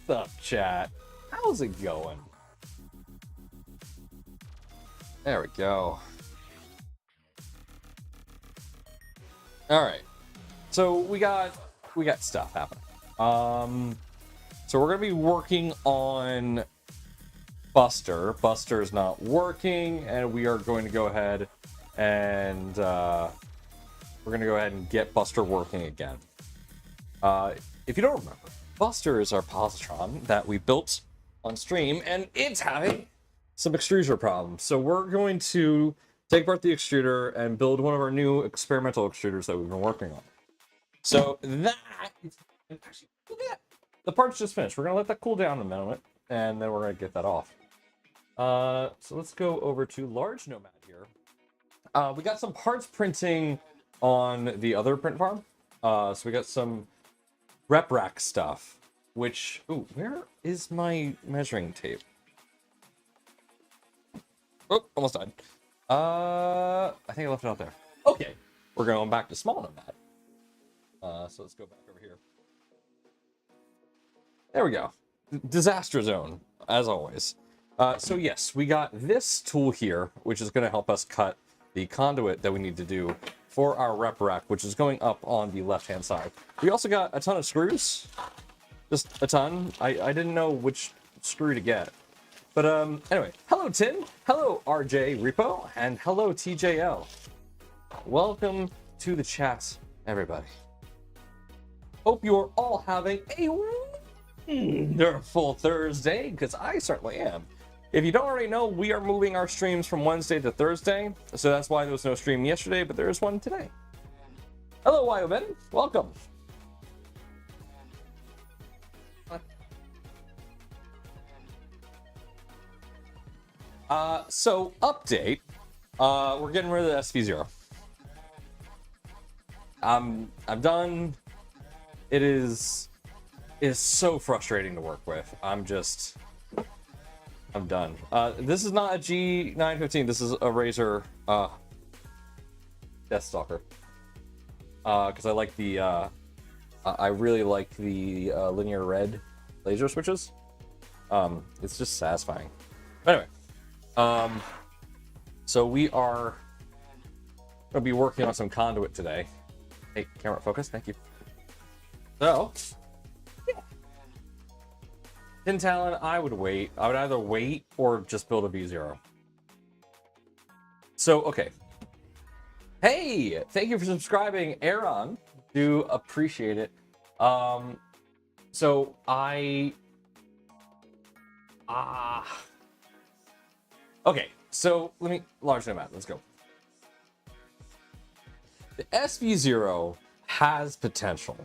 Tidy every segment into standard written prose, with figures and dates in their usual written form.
What's up, chat? How's it going? There we go. All right. So we got stuff happening. So we're gonna be working on Buster. Buster is not working, and we are going to go ahead and get Buster working again. If you don't remember, Buster is our positron that we built on stream, and it's having some extruder problems. So we're going to take apart the extruder and build one of our new experimental extruders that we've been working on. So that actually, look at that. The part's just finished. We're gonna let that cool down in a minute, and then we're gonna get that off. So let's go over to Large Nomad here. We got some parts printing on the other print farm. So we got some RepRack stuff, which, ooh, where is my measuring tape? Oh, almost died. I think I left it out there. Okay, we're going back to small nomad. So let's go back over here. There we go. Disaster zone, as always. So yes, we got this tool here, which is going to help us cut the conduit that we need to do for our RepRack, which is going up on the left-hand side. We also got a ton of screws. Just a ton. I didn't know which screw to get. But anyway, hello Tim, hello RJ Repo, and hello TJL. Welcome to the chat, everybody. Hope you're all having a wonderful Thursday, because I certainly am. If you don't already know, we are moving our streams from Wednesday to Thursday, so that's why there was no stream yesterday, but there is one today. Hello, Wyoben. Welcome. So, update. We're getting rid of the SV0. I'm done. It is so frustrating to work with. I'm done. This is not a G915. This is a Razer Deathstalker. Because I like the I really like the linear red laser switches. It's just satisfying. But anyway, so we are gonna be working on some conduit today. Hey, camera focus. Thank you. So. Tin Talon, I would wait. I would either wait or just build a V0. So, okay. Hey, thank you for subscribing, Aaron. Do appreciate it. So okay, so let me, Large Nomad, let's go. The SV0 has potential,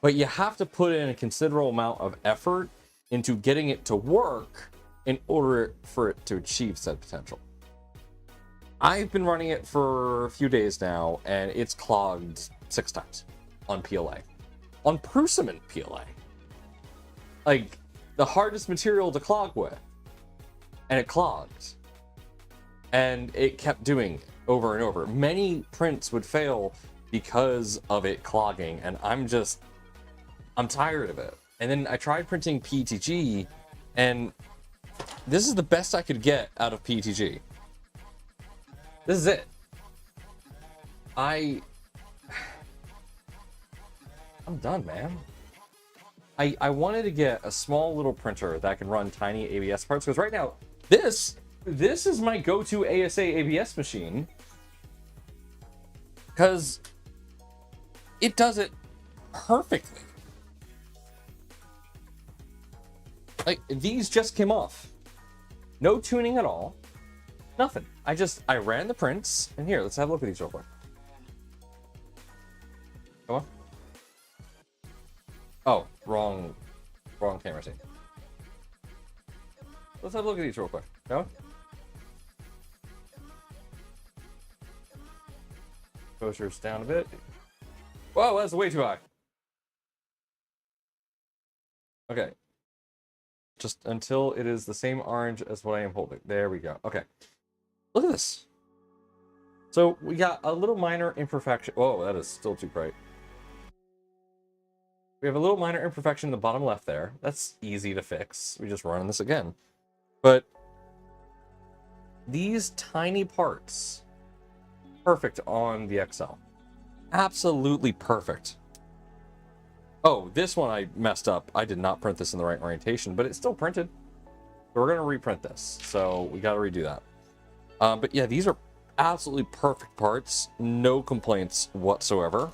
but you have to put in a considerable amount of effort into getting it to work in order for it to achieve said potential. I've been running it for a few days now, and it's clogged 6 times on PLA. On Prusament PLA. Like, the hardest material to clog with. And it clogged. And it kept doing it over and over. Many prints would fail because of it clogging, and I'm tired of it. And then I tried printing PETG, and this is the best I could get out of PETG. This is it. I'm done, man. I wanted to get a small little printer that can run tiny ABS parts, because right now, this is my go-to ASA ABS machine, because it does it perfectly. Like, these just came off. No tuning at all. Nothing. I ran the prints. And here, let's have a look at these real quick. Come on. Oh, wrong camera scene. Let's have a look at these real quick. Come on. Exposure's down a bit. Whoa, that's way too high. Okay. Just until it is the same orange as what I am holding. There we go. Okay. Look at this. So we got a little minor imperfection. Whoa, that is still too bright. We have a little minor imperfection in the bottom left there. That's easy to fix. We just run this again. But these tiny parts, perfect on the XL. Absolutely perfect. Oh, this one I messed up. I did not print this in the right orientation, but it's still printed. So we're going to reprint this. So we got to redo that. But yeah, these are absolutely perfect parts. No complaints whatsoever.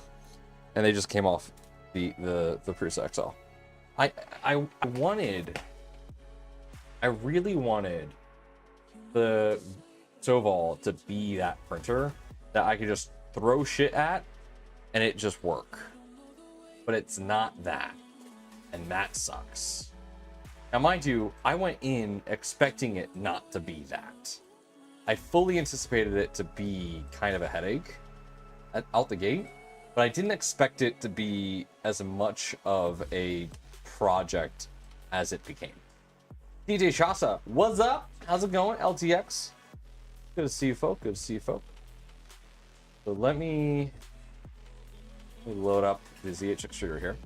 And they just came off the Prusa XL. I really wanted the Soval to be that printer that I could just throw shit at and it just work. But it's not that. And that sucks. Now, mind you, I went in expecting it not to be that. I fully anticipated it to be kind of a headache out the gate, but I didn't expect it to be as much of a project as it became. DJ Shasa, what's up? How's it going, LTX? Good to see you, folk. Good to see you, folk. So let me load up the ZH extruder here.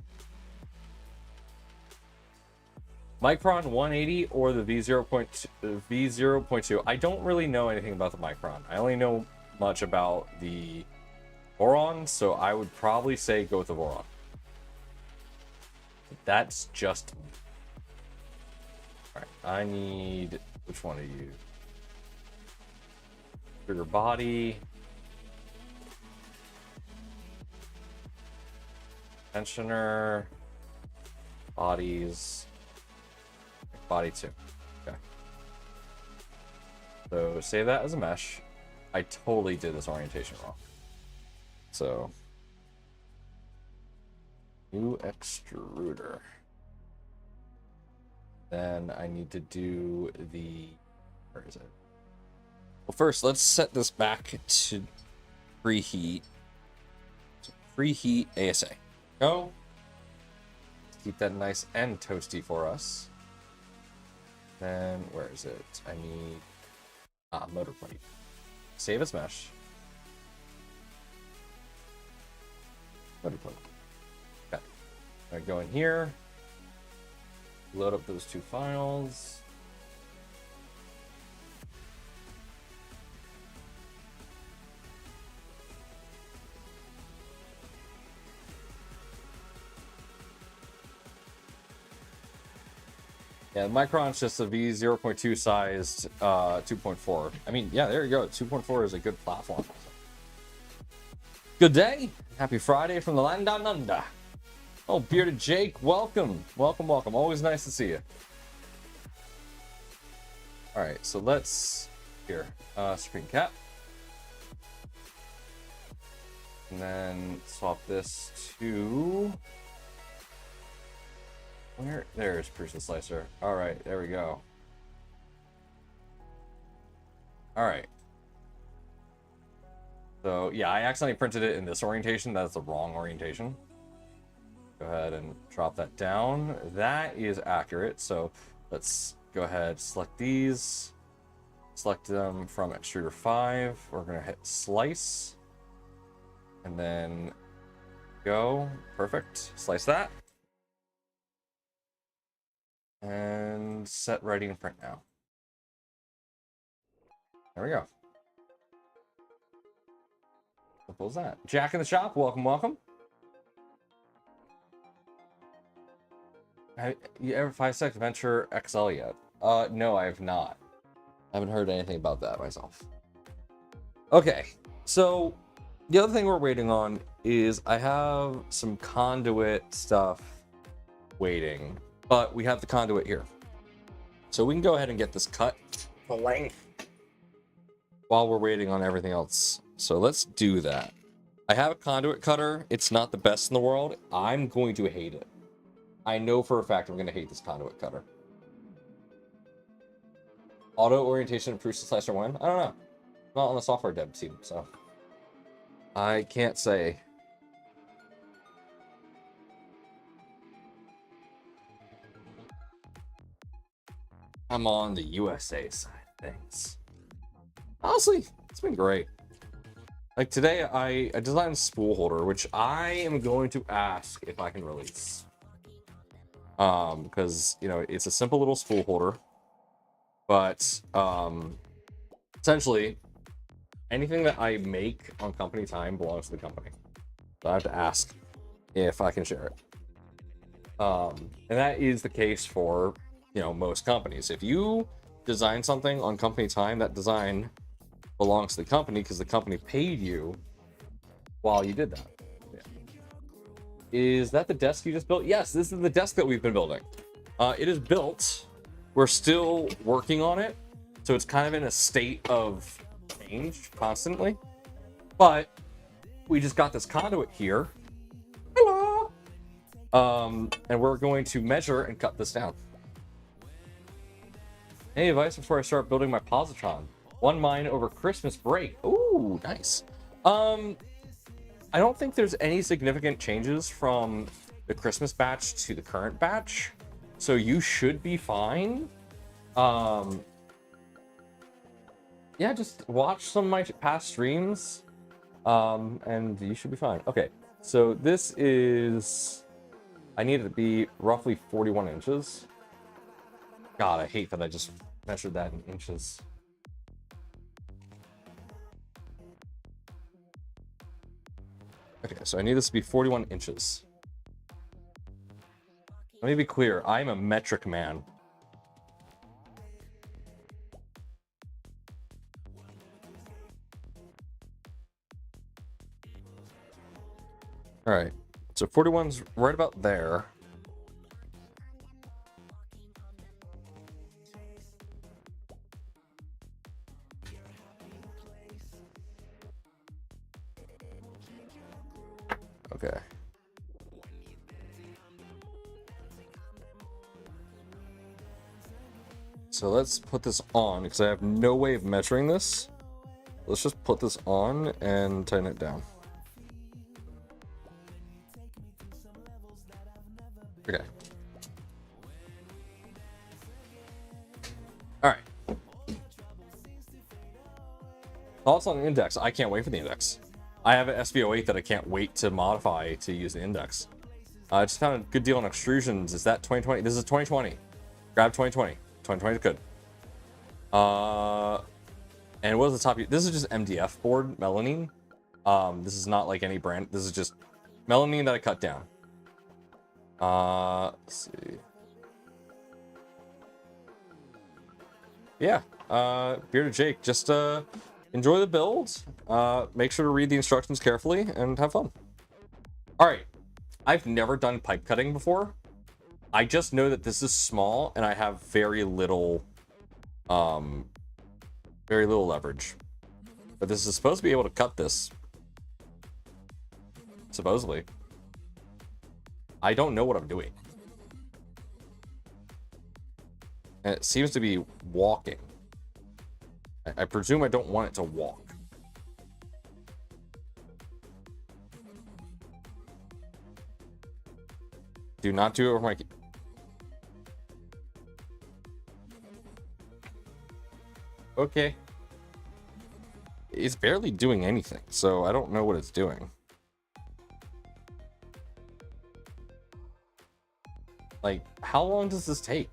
Micron 180 or the V0.2. I don't really know anything about the Micron. I only know much about the Voron, so I would probably say go with the Voron. That's just me. All right, I need, which one are you? Trigger body. Tensioner. Bodies. Body 2. Okay. So save that as a mesh. I totally did this orientation wrong. So new extruder. Then I need to do the, where is it? Well, first let's set this back to preheat. So preheat ASA. Go. Keep that nice and toasty for us. Then where is it? I need motor plate. Save as mesh. Motor plate. Okay. I go in here. Load up those 2 files. Yeah, the Micron's just a V0.2 sized 2.4. I mean, yeah, there you go. 2.4 is a good platform. Good day. Happy Friday from the land down under. Oh, Bearded Jake, welcome. Welcome, welcome. Always nice to see you. All right, so let's, here, screen cap. And then swap this to, where? There's Prusa Slicer. All right, there we go. All right. So yeah, I accidentally printed it in this orientation. That's the wrong orientation. Go ahead and drop that down. That is accurate. So let's go ahead, select these, select them from extruder 5. We're gonna hit slice, and then go. Perfect. Slice that. And set ready and print now. There we go. Simple as that. Jack in the shop, welcome, welcome. You ever 5-sec Venture XL yet? No, I have not. I haven't heard anything about that myself. Okay, so the other thing we're waiting on is I have some conduit stuff waiting. But we have the conduit here. So we can go ahead and get this cut the length while we're waiting on everything else. So let's do that. I have a conduit cutter. It's not the best in the world. I'm going to hate it. I know for a fact I'm going to hate this conduit cutter. Auto orientation of Prusa Slicer 1? I don't know. I'm not on the software dev team, so I can't say. I'm on the USA side of things. Honestly, it's been great. Like today, I designed a spool holder, which I am going to ask if I can release. because you know it's a simple little spool holder, but essentially anything that I make on company time belongs to the company. So I have to ask if I can share it. And that is the case for, you know, most companies. If you design something on company time, that design belongs to the company because the company paid you while you did that. Yeah. Is that the desk you just built? Yes, this is the desk that we've been building. It is built. We're still working on it, so it's kind of in a state of change constantly. But we just got this conduit here. Hello. And we're going to measure and cut this down. Any advice before I start building my Positron? One mine over Christmas break. Ooh, nice. I don't think there's any significant changes from the Christmas batch to the current batch, so you should be fine. Yeah, just watch some of my past streams, and you should be fine. Okay, so this is, I need it to be roughly 41 inches. God, I hate that I just measured that in inches. Okay, so I need this to be 41 inches. Let me be clear, I'm a metric man. All right, so 41's right about there. Okay. So let's put this on because I have no way of measuring this. Let's just put this on and tighten it down. Okay. All right. Thoughts on the index? I can't wait for the index. I have an SVO8 that I can't wait to modify to use the index. I just found a good deal on extrusions. Is that 2020? This is 2020. Grab 2020. 2020 is good. And what was the top? This is just MDF board, melamine. This is not like any brand. This is just melamine that I cut down. Let's see. Yeah. Bearded Jake, just enjoy the build. Make sure to read the instructions carefully and have fun. All right. I've never done pipe cutting before. I just know that this is small and I have very little leverage. But this is supposed to be able to cut this. Supposedly. I don't know what I'm doing. And it seems to be walking. I presume I don't want it to walk. Do not do it over my... Okay. It's barely doing anything, so I don't know what it's doing. Like, how long does this take?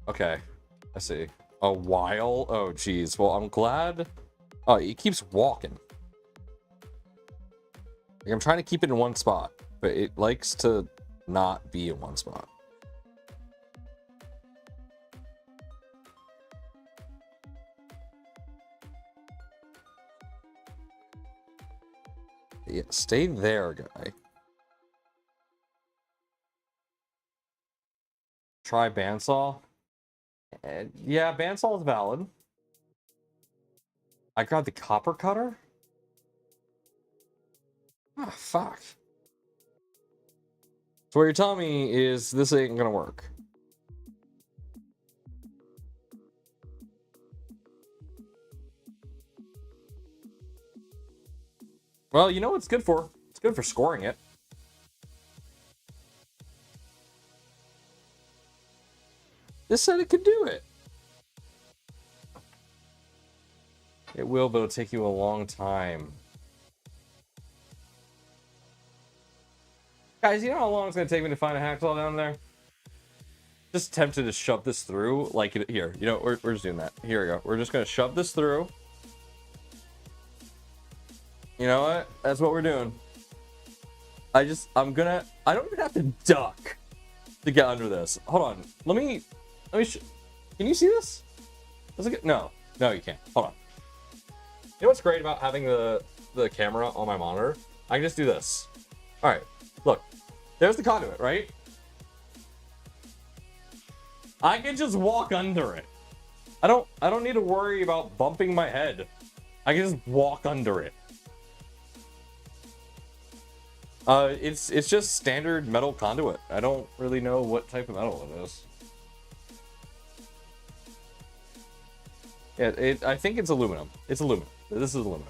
Okay, I see. A while? Oh, geez. Well, I'm glad... Oh, it keeps walking. Like, I'm trying to keep it in one spot, but it likes to not be in one spot. Yeah, stay there, guy. Try bandsaw. Yeah, bandsaw is valid. I grabbed the copper cutter? Ah, fuck. So what you're telling me is this ain't gonna work. Well, you know what it's good for? It's good for scoring it. This said it could do it. It will, but it'll take you a long time. Guys, you know how long it's gonna take me to find a hacksaw down there? Just tempted to shove this through, like here. You know, we're just doing that. Here we go. We're just gonna shove this through. You know what? That's what we're doing. I don't even have to duck to get under this. Hold on. Let me. Can you see this? Does it get? No, you can't. Hold on. You know what's great about having the camera on my monitor? I can just do this. All right. Look, there's the conduit, right? I can just walk under it. I don't need to worry about bumping my head. I can just walk under it. It's just standard metal conduit. I don't really know what type of metal it is. Yeah, I think it's aluminum. It's aluminum. This is aluminum.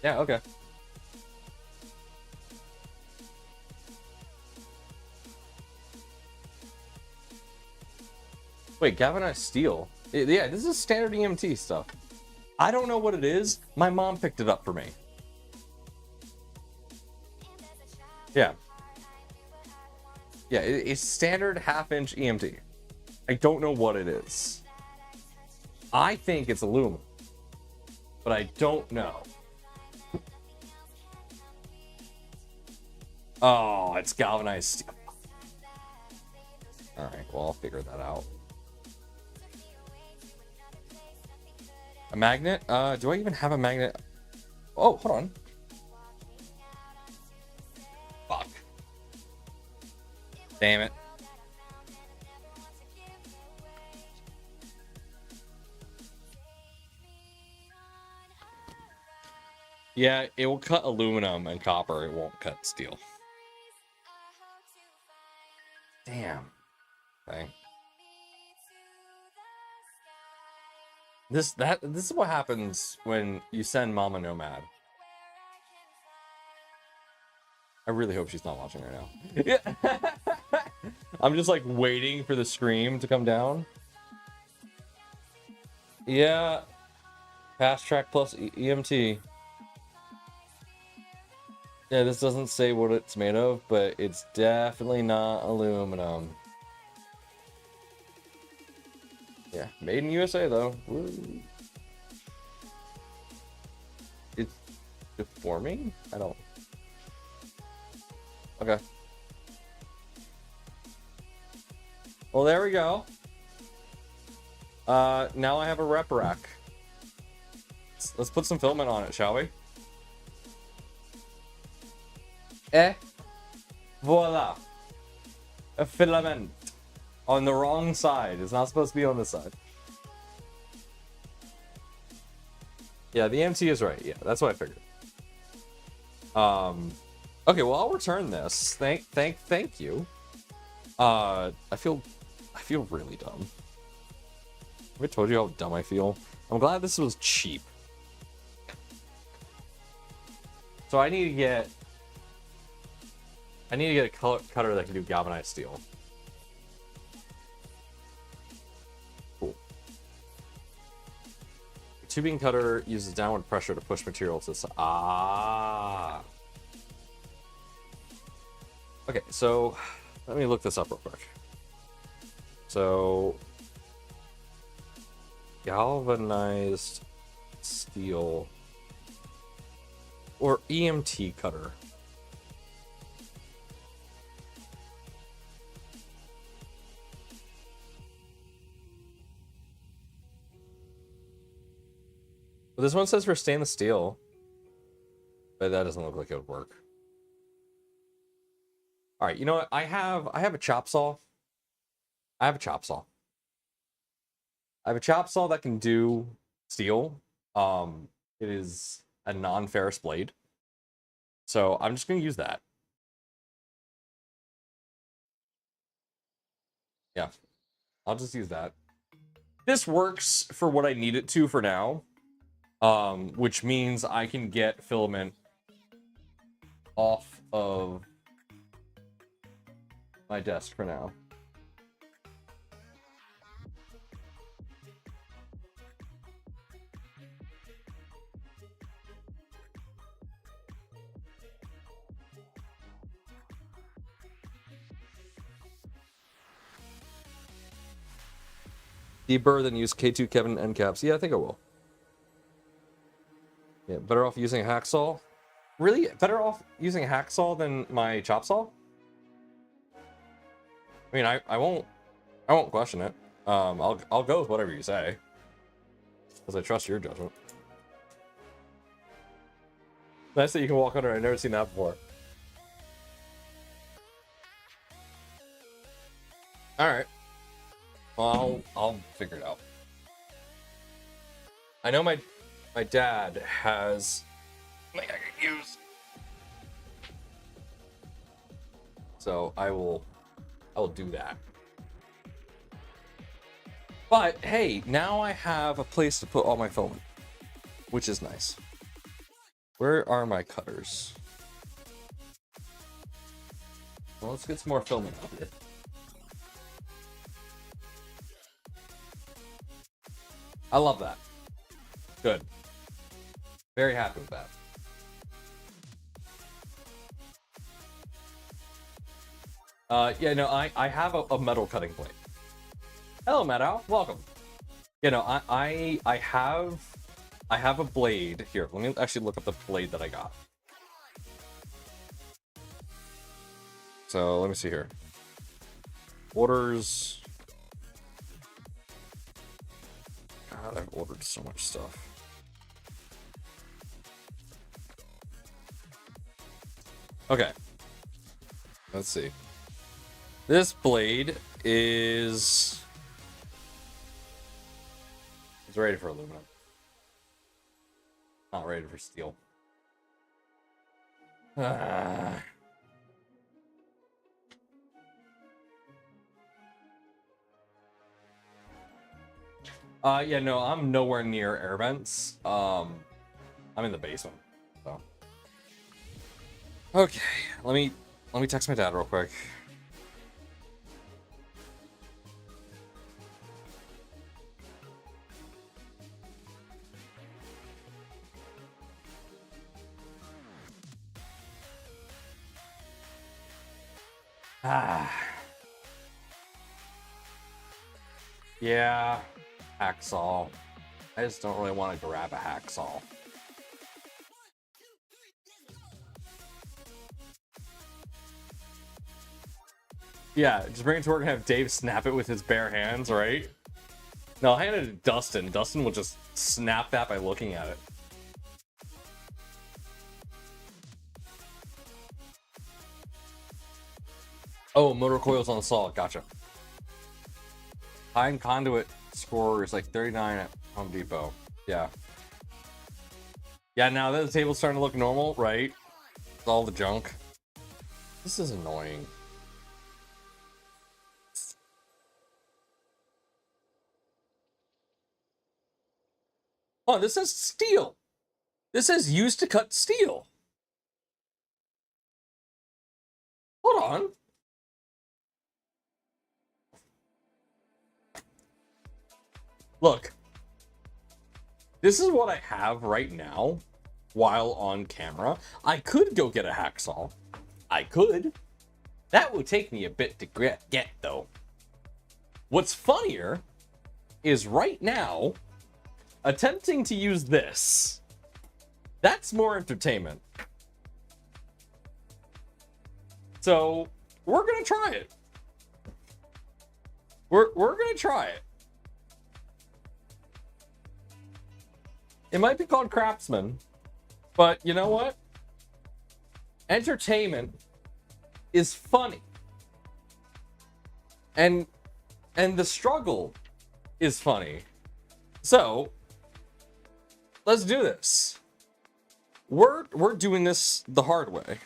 Yeah, okay. Wait, galvanized steel? Yeah, this is standard EMT stuff. I don't know what it is. My mom picked it up for me. Yeah. Yeah, it's standard half-inch EMT. I don't know what it is. I think it's aluminum, but I don't know. Oh, it's galvanized steel. All right, well, I'll figure that out. A magnet? Do I even have a magnet? Oh, hold on. Fuck. Damn it. Yeah, it will cut aluminum and copper. It won't cut steel. Damn. Okay. This is what happens when you send Mama Nomad. I really hope she's not watching right now. Yeah. I'm just like waiting for the scream to come down. Yeah. Fast track plus EMT. Yeah, this doesn't say what it's made of, but it's definitely not aluminum. Yeah, made in USA though. Woo. It's deforming? I don't. Okay. Well, there we go. Now I have a RepRack. Let's put some filament on it, shall we? Voila. A filament. On the wrong side. It's not supposed to be on this side. Yeah, the MT is right. Yeah, that's what I figured. Okay, well, I'll return this. Thank you. I feel really dumb. Have I told you how dumb I feel? I'm glad this was cheap. So I need to get a cutter that can do galvanized steel. Cool. The tubing cutter uses downward pressure to push material to the side. Ah. Okay, so let me look this up real quick. So galvanized steel or EMT cutter. Well, this one says for stainless steel, but that doesn't look like it would work. All right, you know what? I have a chop saw. I have a chop saw that can do steel. It is a non-ferrous blade. So I'm just going to use that. Yeah, I'll just use that. This works for what I need it to for now. Which means I can get filament off of my desk for now. Deburr than use K2 Kevin end caps. Yeah, I think I will. Yeah, better off using a hacksaw. Really? Better off using a hacksaw than my chop saw? I mean, I won't question it. I'll go with whatever you say, because I trust your judgment. Nice that you can walk under. I've never seen that before. All right. Well, I'll figure it out. I know my dad has something I can use, so I will do that. But hey, now I have a place to put all my filament, which is nice. Where are my cutters? Well, let's get some more filament out here. I love that. Good. Very happy with that. Yeah, no, I have a metal cutting blade. Hello, Meadow. Welcome. You know, I have a blade here. Let me actually look up the blade that I got. So let me see here. Orders. God, I've ordered so much stuff. Okay. Let's see. This blade is ready for aluminum. Not ready for steel. Yeah, no, I'm nowhere near air vents. I'm in the basement. So. Okay, let me text my dad real quick. Yeah, hacksaw. I just don't really want to grab a hacksaw. Yeah, just bring it to work and have Dave snap it with his bare hands, right? No, I'll hand it to Dustin. Dustin will just snap that by looking at it. Oh, motor coils on the saw. Gotcha. High-end conduit score is like 39 at Home Depot. Yeah. Yeah, now that the table's starting to look normal, right? With all the junk. This is annoying. Oh, this says steel. This says used to cut steel. Hold on. Look. This is what I have right now while on camera. I could go get a hacksaw. I could. That would take me a bit to get though. What's funnier is right now, attempting to use this. That's more entertainment. So we're gonna try it. We're gonna try it. It might be called Craftsman, but you know what? Entertainment is funny. And the struggle is funny. So let's do this. We're doing this the hard way.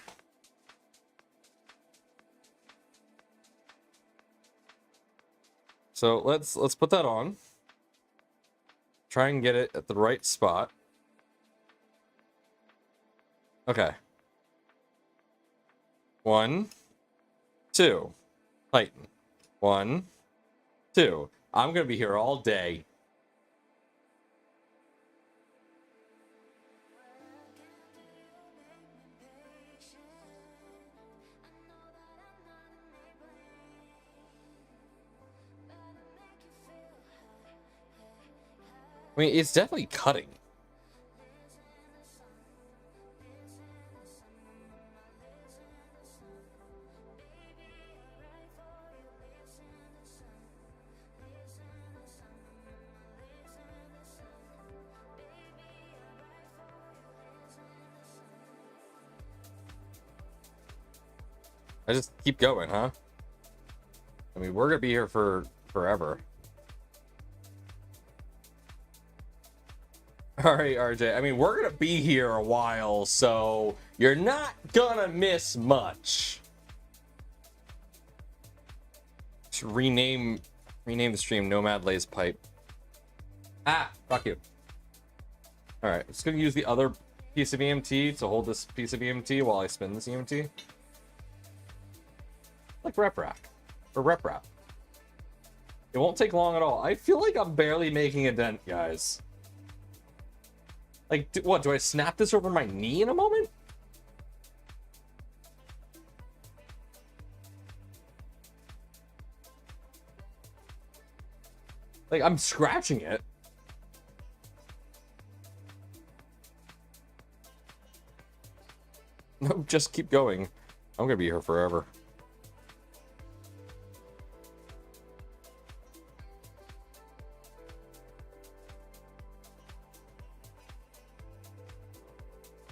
So let's put that on. Try and get it at the right spot. Okay. 1, 2. Tighten. 1, 2. I'm gonna be here all day. I mean, it's definitely cutting. I just keep going, huh? I mean, we're gonna be here for forever. All right, RJ. I mean, we're gonna be here a while, so you're not gonna miss much. Just rename the stream Nomad Lays Pipe. Ah, fuck you. All right, just gonna use the other piece of EMT to hold this piece of EMT while I spin this EMT. Like RepRack or RepRack. It won't take long at all. I feel like I'm barely making a dent, guys. Like, what, do I snap this over my knee in a moment? Like, I'm scratching it. No, just keep going. I'm gonna be here forever.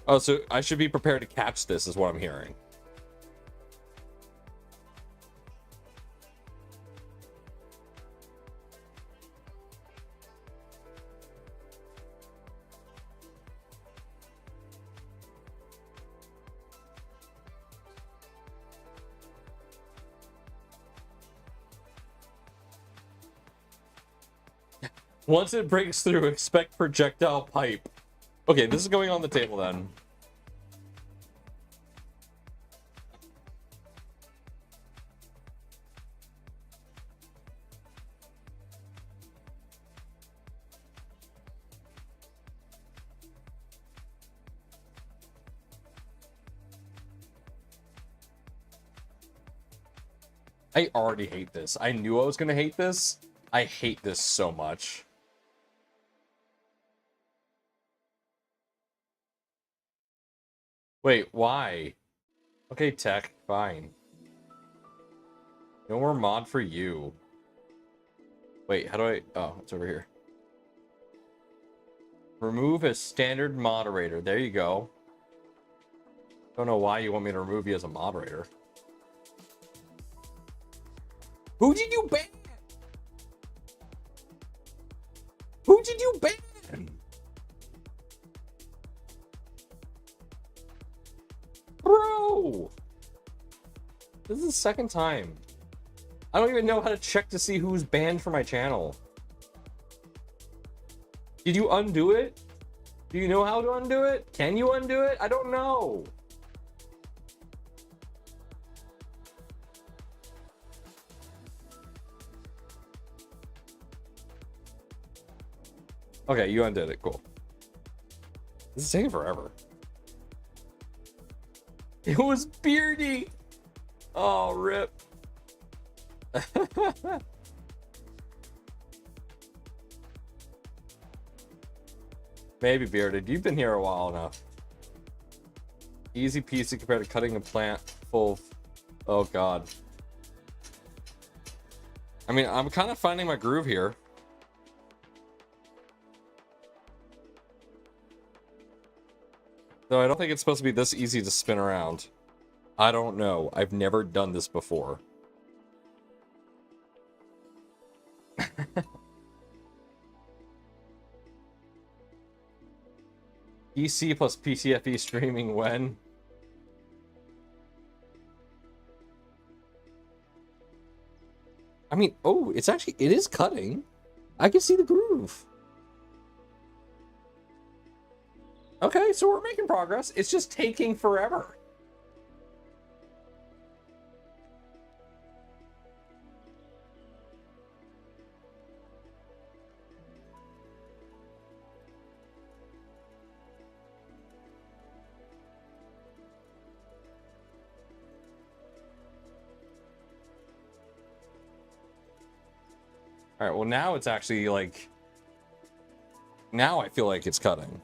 Oh, so I should be prepared to catch this, is what I'm hearing. Once it breaks through, expect projectile pipe. Okay, this is going on the table then. I already hate this. I knew I was gonna hate this. I hate this so much. Wait, why? Okay, tech, fine. No more mod for you. Wait, how do I... Oh, it's over here. Remove a standard moderator. There you go. Don't know why you want me to remove you as a moderator. Who did you ban? Who did you ban? Bro! This is the second time. I don't even know how to check to see who's banned from my channel. Did you undo it? Do you know how to undo it? Can you undo it? I don't know. Okay, you undid it. Cool. This is taking forever. It was Beardy. Oh, rip. Maybe Bearded. You've been here a while enough. Easy peasy compared to cutting a plant full of... Oh, God. I mean, I'm kind of finding my groove here. Though I don't think it's supposed to be this easy to spin around. I don't know. I've never done this before. PC plus PTFE streaming when? I mean, oh, it's actually, it is cutting. I can see the groove. Okay, so we're making progress. It's just taking forever. All right, well now it's actually like Now I feel like it's cutting.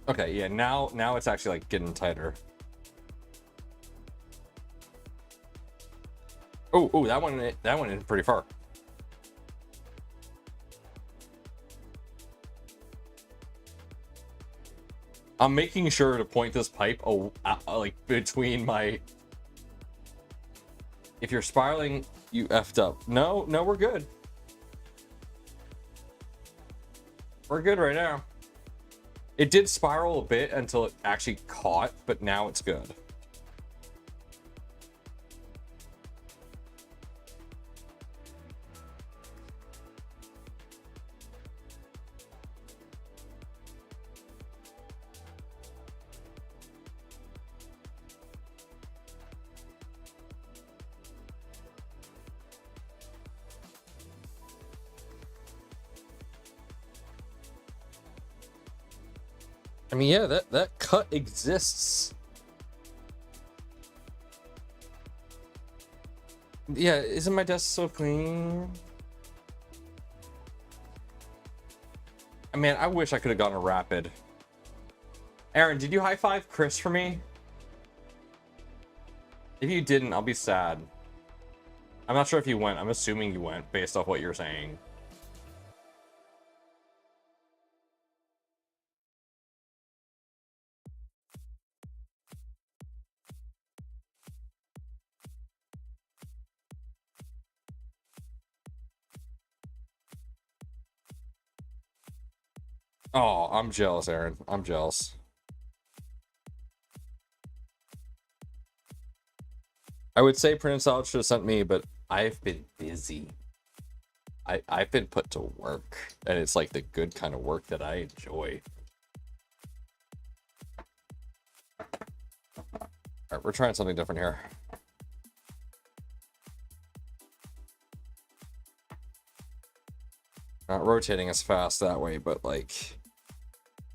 Okay, yeah, now it's actually like getting tighter. Oh, that went in pretty far. I'm making sure to point this pipe like between my. If you're spiraling, you effed up. No, we're good. We're good right now. It did spiral a bit until it actually caught, but now it's good. I mean, yeah, that cut exists. Yeah, isn't my desk so clean? I mean, I wish I could have gotten a rapid. Aaron, did you high five Chris for me? If you didn't, I'll be sad. I'm not sure if you went. I'm assuming you went based off what you're saying. Oh, I'm jealous, Aaron. I'm jealous. I would say Prince Out should have sent me, but I've been busy. I've been put to work, and it's like the good kind of work that I enjoy. All right, we're trying something different here. Not rotating as fast that way, but like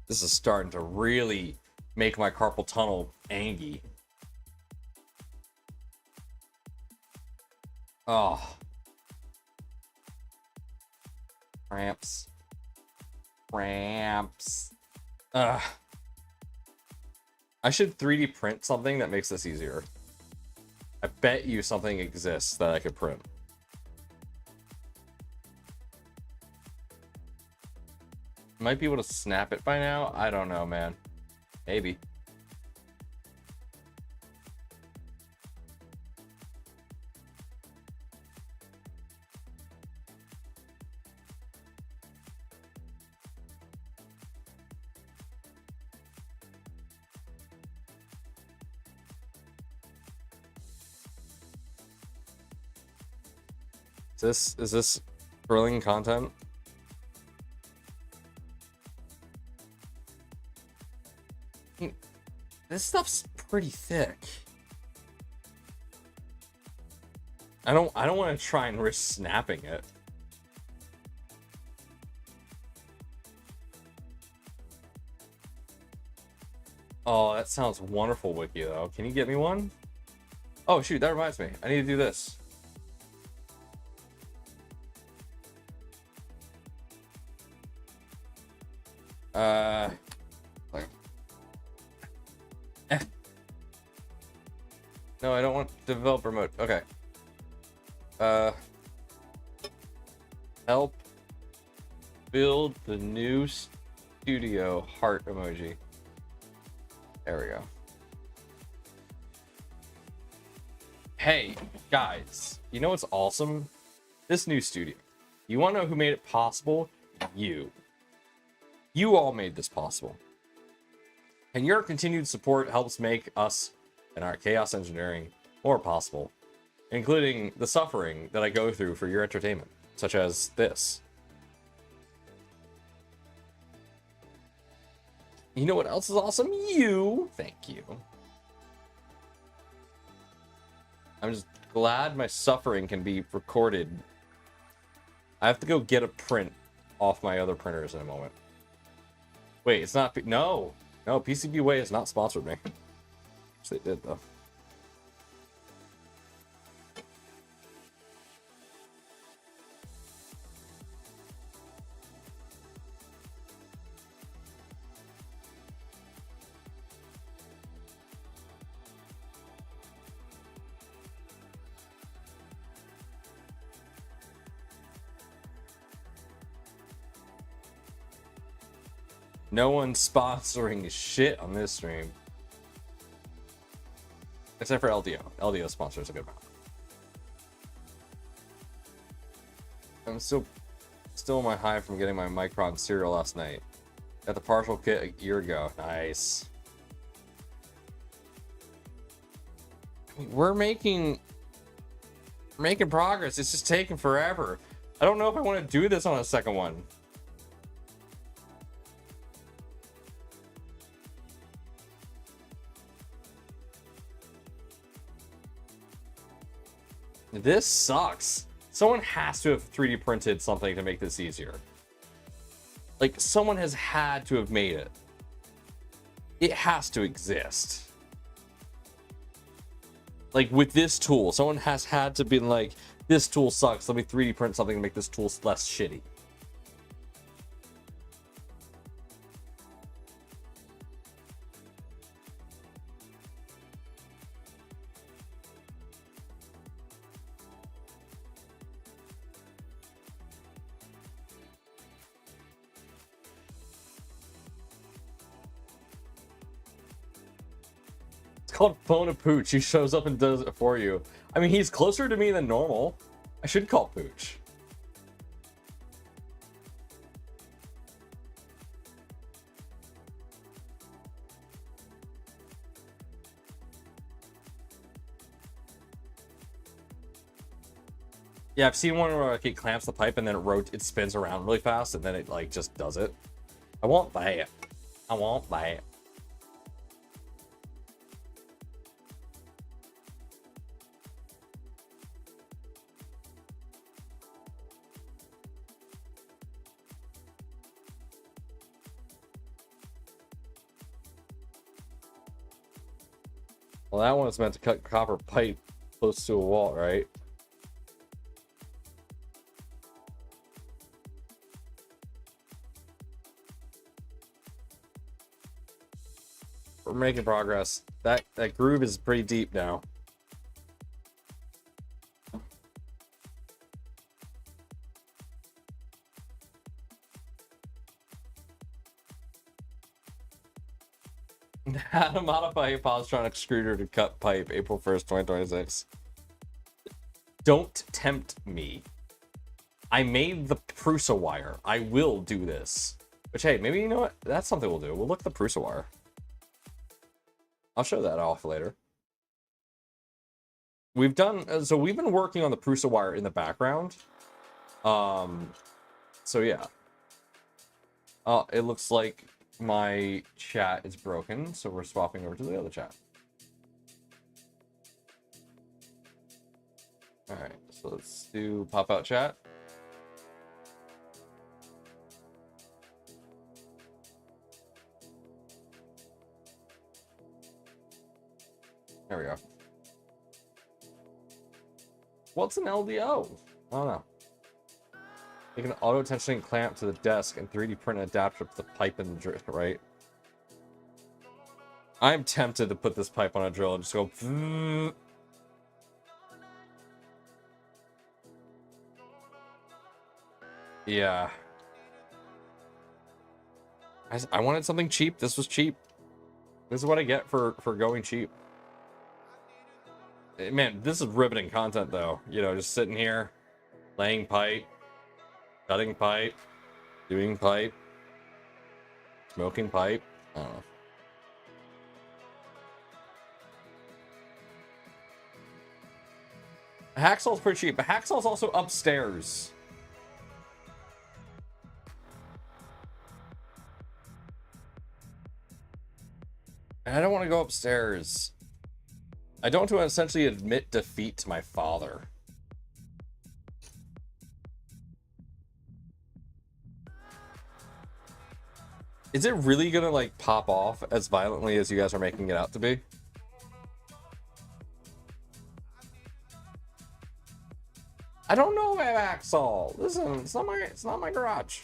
this is starting to really make my carpal tunnel angy. Oh. Cramps. Ugh. I should 3D print something that makes this easier. I bet you something exists that I could print. Might be able to snap it by now. I don't know, man. Maybe. Is this thrilling content? This stuff's pretty thick. I don't want to try and risk snapping it. Oh, that sounds wonderful, Wiki, though. Can you get me one? Oh, shoot, that reminds me. I need to do this. Like... No, I don't want developer mode. Okay. Help build the new studio heart emoji. There we go. Hey, guys, you know what's awesome? This new studio. You want to know who made it possible? You. You all made this possible. And your continued support helps make us and our chaos engineering more possible, including the suffering that I go through for your entertainment, such as this. You know what else is awesome? You. Thank you. I'm just glad my suffering can be recorded. I have to go get a print off my other printers in a moment. Wait, it's not... No! No, PCBWay has not sponsored me. Which they did, though. No one's sponsoring shit on this stream. Except for LDO. LDO sponsors a good amount. I'm still on my high from getting my Micron cereal last night. Got the partial kit a year ago. Nice. I mean, we're making progress. It's just taking forever. I don't know if I want to do this on a second one. This sucks. Someone has to have 3D printed something to make this easier. Like, someone has had to have made it. It has to exist. Like, with this tool, someone has had to be like, this tool sucks. Let me 3D print something to make this tool less shitty. Called Phone a Pooch. He shows up and does it for you. I mean, he's closer to me than normal. I should call Pooch. Yeah, I've seen one where like, it clamps the pipe and then it spins around really fast and then it like just does it. I want that. I want that. Well, that one's meant to cut copper pipe close to a wall, right? We're making progress. That groove is pretty deep now. How to modify a Positron extruder to cut pipe, April 1st, 2026. Don't tempt me. I made the Prusa wire. I will do this. Which, hey, maybe you know what? That's something we'll do. We'll look at the Prusa wire. I'll show that off later. We've done... So we've been working on the Prusa wire in the background. So yeah. It looks like my chat is broken, so we're swapping over to the other chat. All right, so let's do pop out chat. There we go. What's an LDO? I don't know. Make an auto tensioning clamp to the desk and 3D print an adapter to the pipe and the drill, right? I'm tempted to put this pipe on a drill and just go. Yeah. I wanted something cheap. This was cheap. This is what I get for going cheap. Man, this is riveting content, though. You know, just sitting here, laying pipe. Cutting pipe, doing pipe, smoking pipe. I don't know. Hacksaw's pretty cheap, but Hacksaw's also upstairs. And I don't want to go upstairs. I don't want to essentially admit defeat to my father. Is it really gonna like pop off as violently as you guys are making it out to be? I don't know, Axel. Listen, it's not my garage.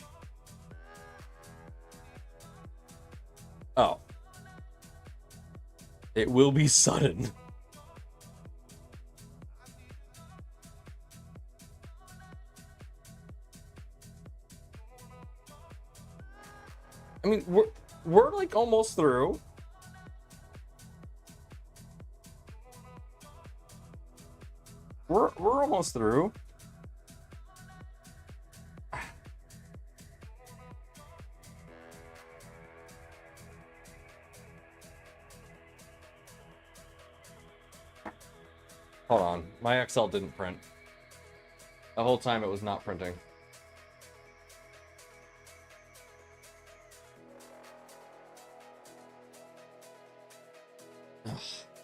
Oh. It will be sudden. I mean, we're like almost through. We're almost through. Hold on, my Excel didn't print. The whole time it was not printing. Ugh,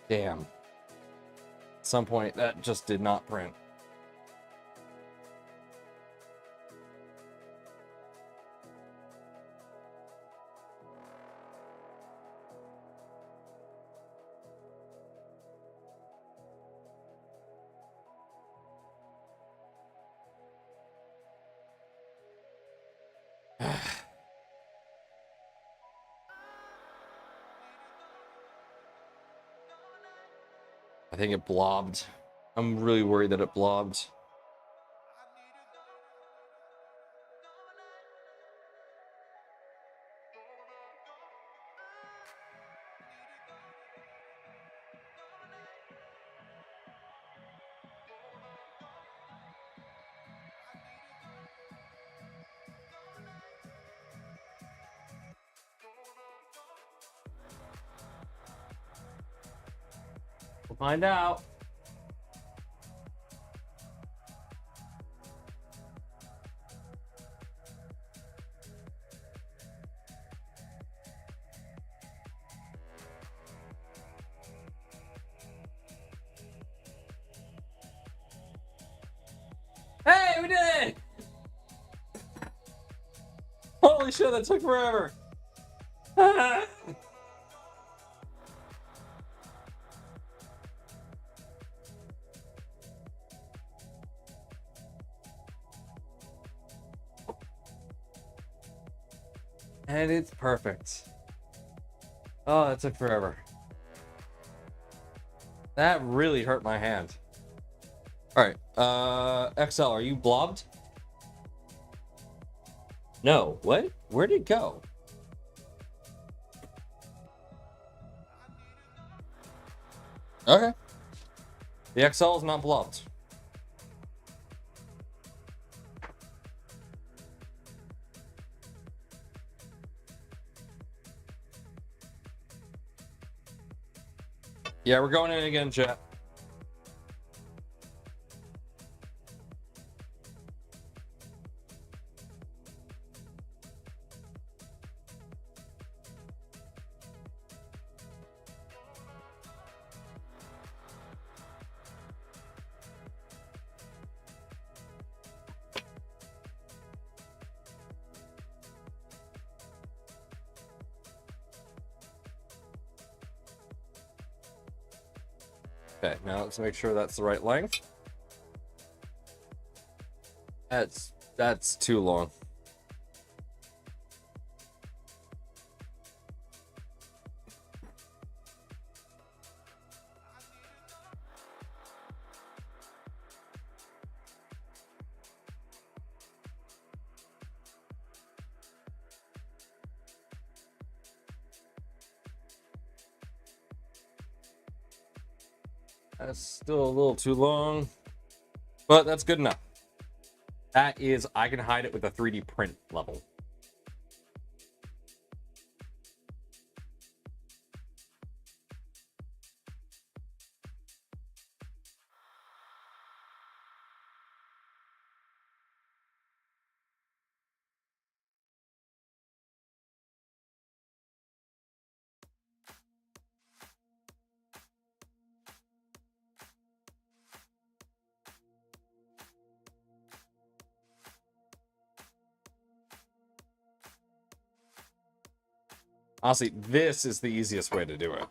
damn. At some point, that just did not print. I think it blobbed. I'm really worried that it blobbed. We'll find out. Hey, we did it! Holy shit, that took forever. And it's perfect. Oh, that took forever. That really hurt my hand. Alright, XL, are you blobbed? No, what? Where'd it go? Okay. The XL is not blobbed. Yeah, we're going in again, chat. Okay, now let's make sure that's the right length. That's too long. That's still a little too long, but that's good enough. That is, I can hide it with a 3D print level. Honestly, this is the easiest way to do it.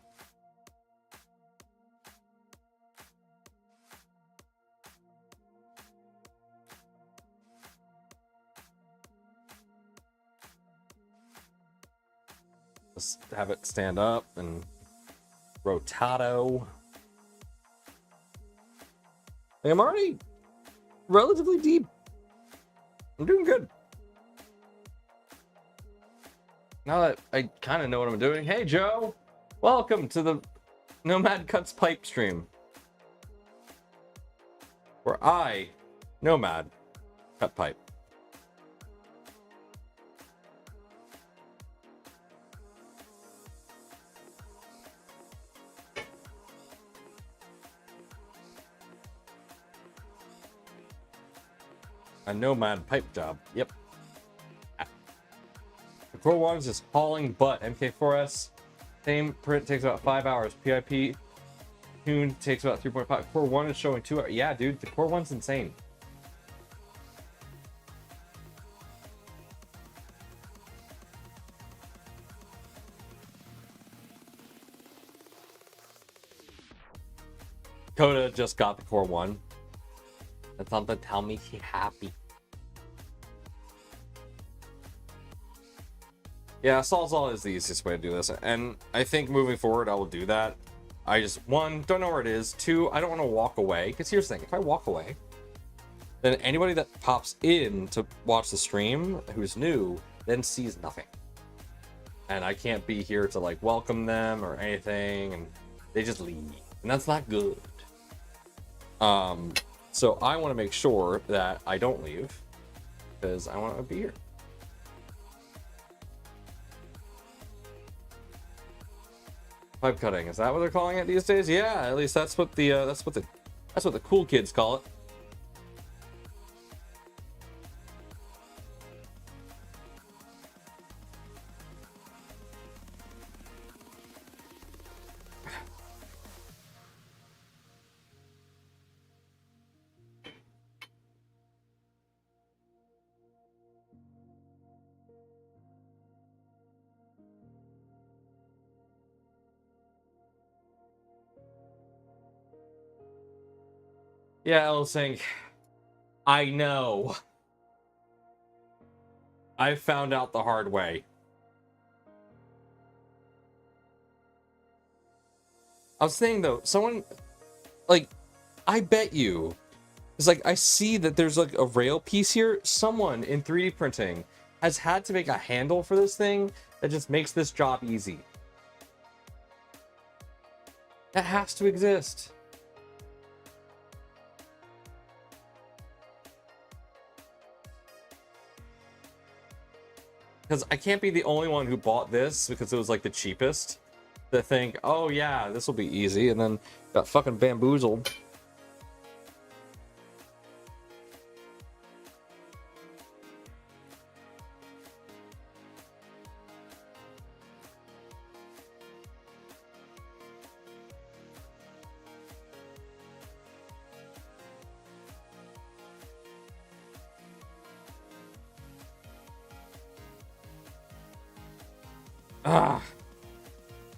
Just have it stand up and rotato. Like, I'm already relatively deep. I'm doing good. Now that I kind of know what I'm doing. Hey, Joe. Welcome to the Nomad Cuts Pipe stream, where I, Nomad, cut pipe. A Nomad pipe job. Yep. The Core 1 is just hauling butt. MK4S, same print, takes about 5 hours. PIP tune takes about 3.5. Core 1 is showing 2 hours. Yeah, dude, the Core 1's insane. Coda just got the Core 1. That's something to tell me she's happy. Yeah, Sawzall is the easiest way to do this, and I think moving forward I will do that. I just, one, don't know where it is. Two, I don't want to walk away, because here's the thing, if I walk away, then anybody that pops in to watch the stream who's new then sees nothing. And I can't be here to like welcome them or anything, and they just leave. And that's not good. So I want to make sure that I don't leave, because I want to be here. Pipe cutting, is that what they're calling it these days? Yeah, at least that's what the cool kids call it. Yeah, I was saying, I know. I found out the hard way. I was saying though, someone, like, I bet you, it's like, I see that there's like a rail piece here. Someone in 3D printing has had to make a handle for this thing that just makes this job easy. That has to exist. Because I can't be the only one who bought this because it was like the cheapest. To think, oh yeah, this will be easy, and then got fucking bamboozled.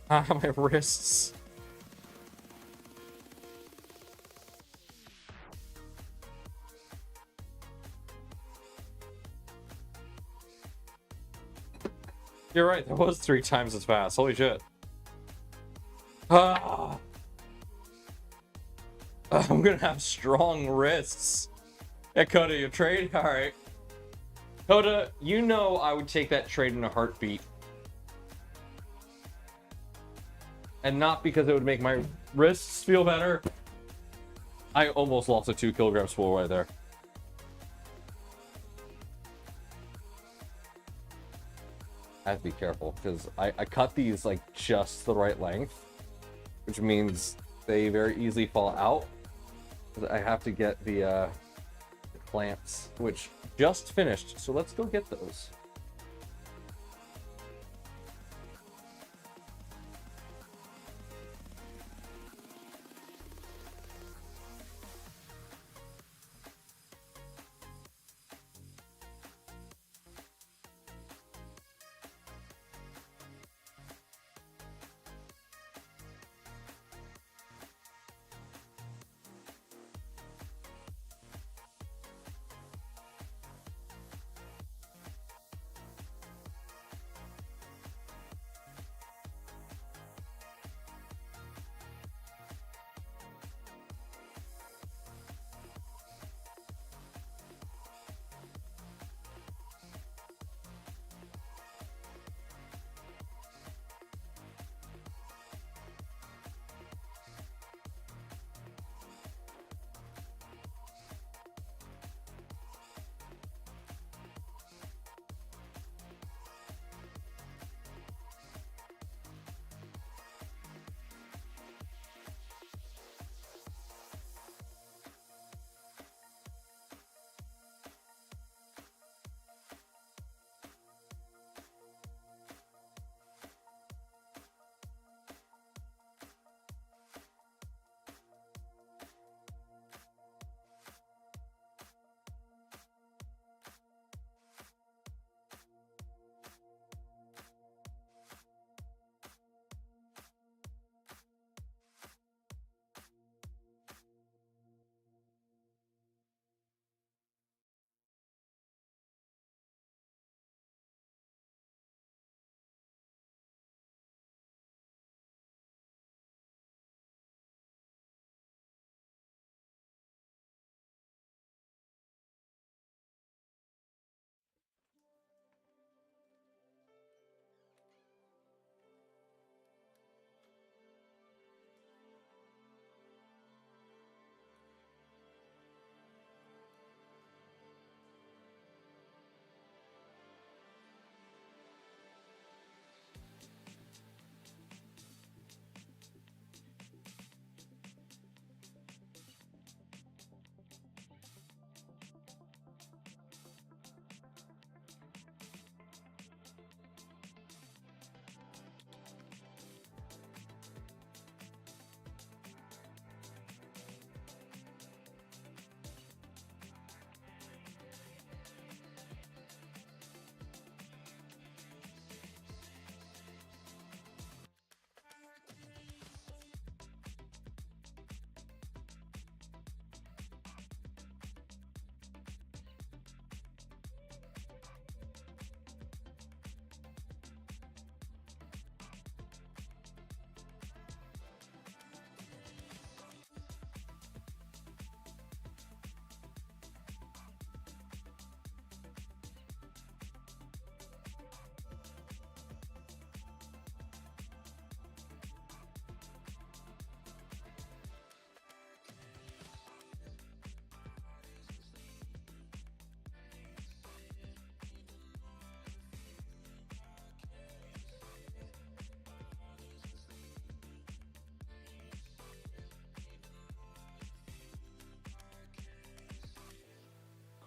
My wrists. You're right, that was 3 times as fast. Holy shit. I'm gonna have strong wrists. Yeah, Coda, you trade? Alright. Coda, you know I would take that trade in a heartbeat. And not because it would make my wrists feel better. I almost lost a 2 kilogram spool right there. I have to be careful because I cut these like just the right length, which means they very easily fall out. I have to get the clamps, which just finished. So let's go get those.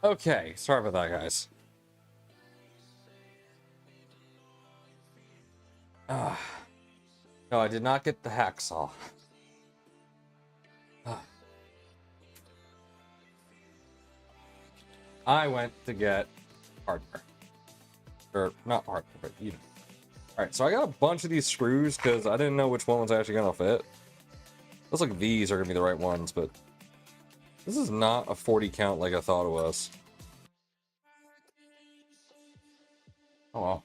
Okay, sorry about that, guys. No, I did not get the hacksaw. I went to get hardware. Or, not hardware, but you know. Alright, so I got a bunch of these screws because I didn't know which one was actually going to fit. Looks like these are going to be the right ones, but this is not a 40 count like I thought it was. Oh well.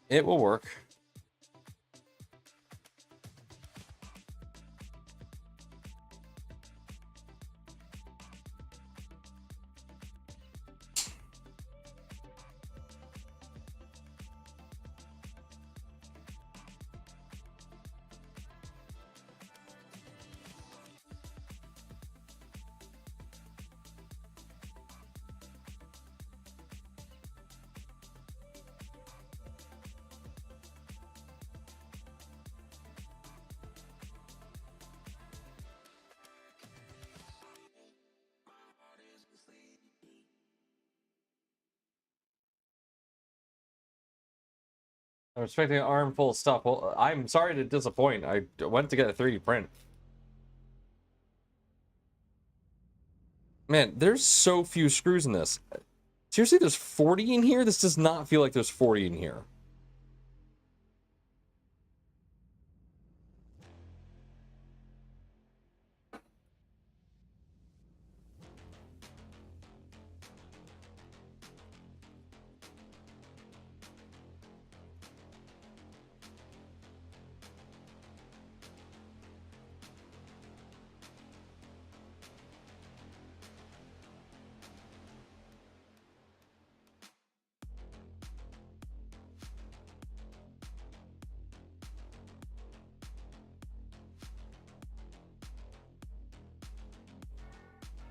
It will work. I'm expecting an arm full of stuff. Well, I'm sorry to disappoint. I went to get a 3D print. Man, there's so few screws in this. Seriously, there's 40 in here? This does not feel like there's 40 in here.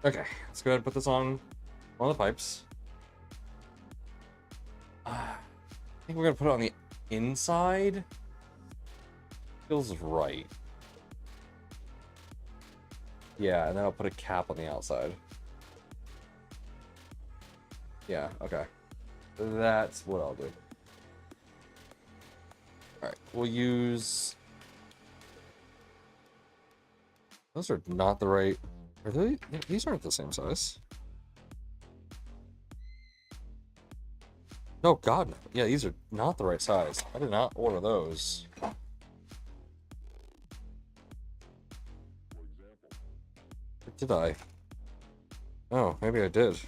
Okay, let's go ahead and put this on one of the pipes. I think we're gonna put it on the inside. Feels right. Yeah, and then I'll put a cap on the outside. Yeah, okay. That's what I'll do. Alright, we'll use... Those are not the right... Are they? These aren't the same size. No, God, no. Yeah, these are not the right size. I did not order those. Or did I? Oh, maybe I did.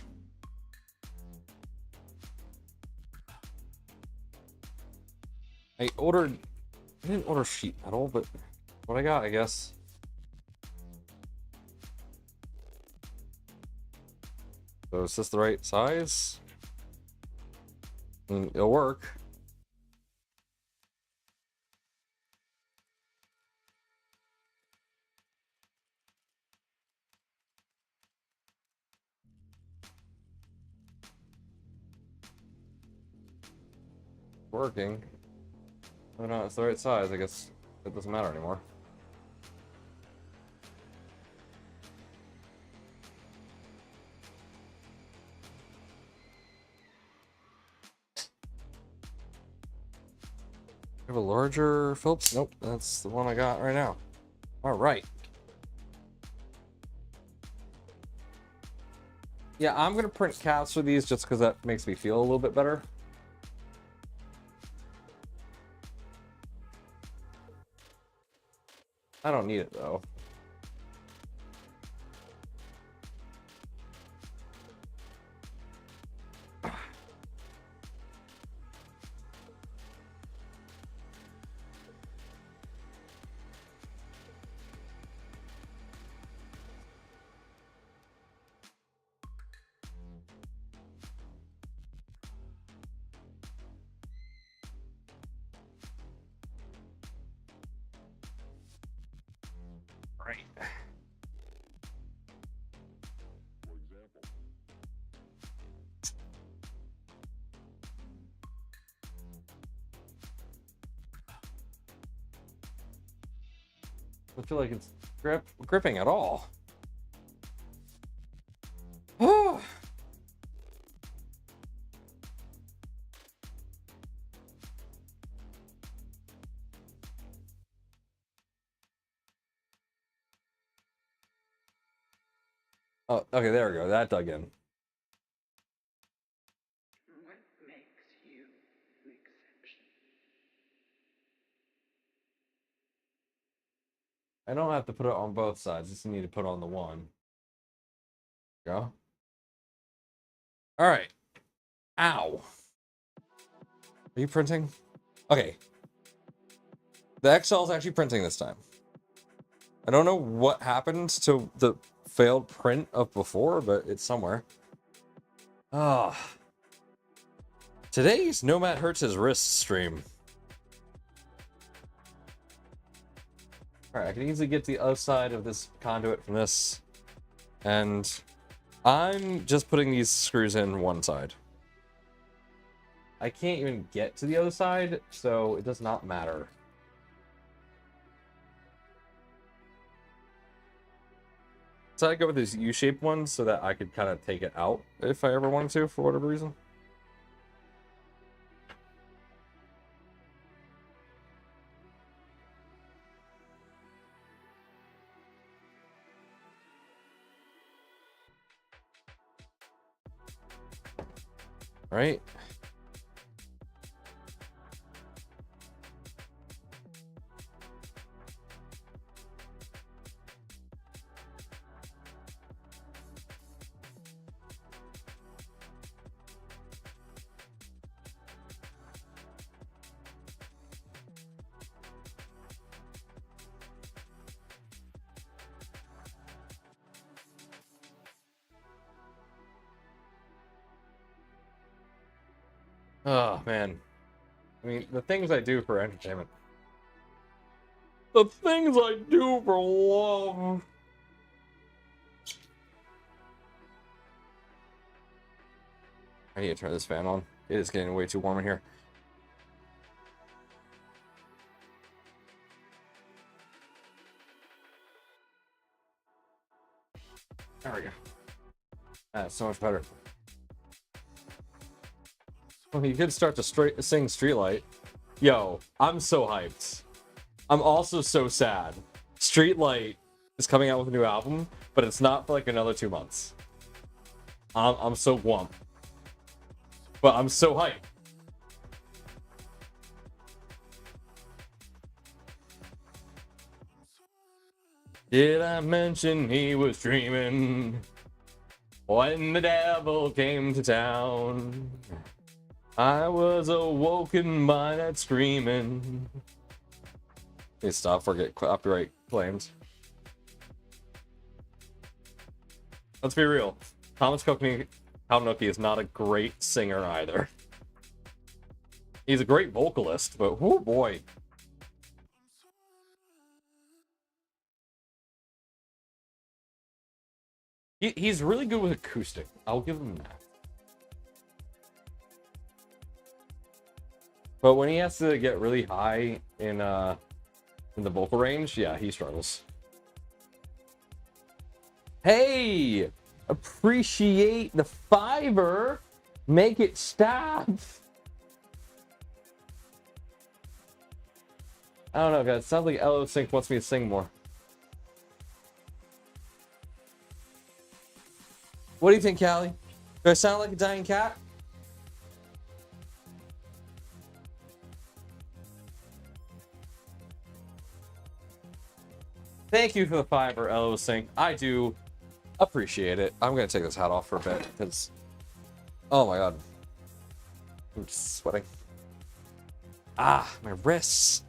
I didn't order sheet metal, but what I got, I guess. So is this the right size? I mean, it'll work. Working. Oh no, it's the right size. I guess it doesn't matter anymore. Have a larger Phillips? Nope, that's the one I got right now. All right. Yeah, I'm gonna print caps for these just because that makes me feel a little bit better. I don't need it though. Right. I feel like it's gripping at all. Oh, okay, there we go. That dug in. What makes you an exception? I don't have to put it on both sides. Just need to put on the one. Go. All right. Ow. Are you printing? Okay. The XL is actually printing this time. I don't know what happened to the failed print of before, but it's somewhere. Ah. Today's Nomad Hurts His Wrist stream. Alright, I can easily get the other side of this conduit from this. And I'm just putting these screws in one side. I can't even get to the other side, so it does not matter. So I go with these U-shaped ones so that I could kind of take it out if I ever wanted to, for whatever reason. Right? Oh, man. I mean, the things I do for entertainment. The things I do for love. I need to turn this fan on. It is getting way too warm in here. There we go. That's so much better. Well, you could start to sing Streetlight. Yo, I'm so hyped. I'm also so sad. Streetlight is coming out with a new album, but it's not for like another 2 months. I'm so glum. But I'm so hyped. Did I mention he was dreaming when the devil came to town? I was awoken by that screaming. Please stop or get copyright claims. Let's be real. Thomas Kalnucki is not a great singer either. He's a great vocalist, but oh boy. He's really good with acoustic. I'll give him that. But when he has to get really high in the vocal range, yeah, he struggles. Hey! Appreciate the $5. Make it stop. I don't know, guys. It sounds like LO Sync wants me to sing more. What do you think, Callie? Do I sound like a dying cat? Thank you for the $5 LO Sync. I do appreciate it. I'm gonna take this hat off for a bit because, oh my god, I'm just sweating. Ah, my wrists,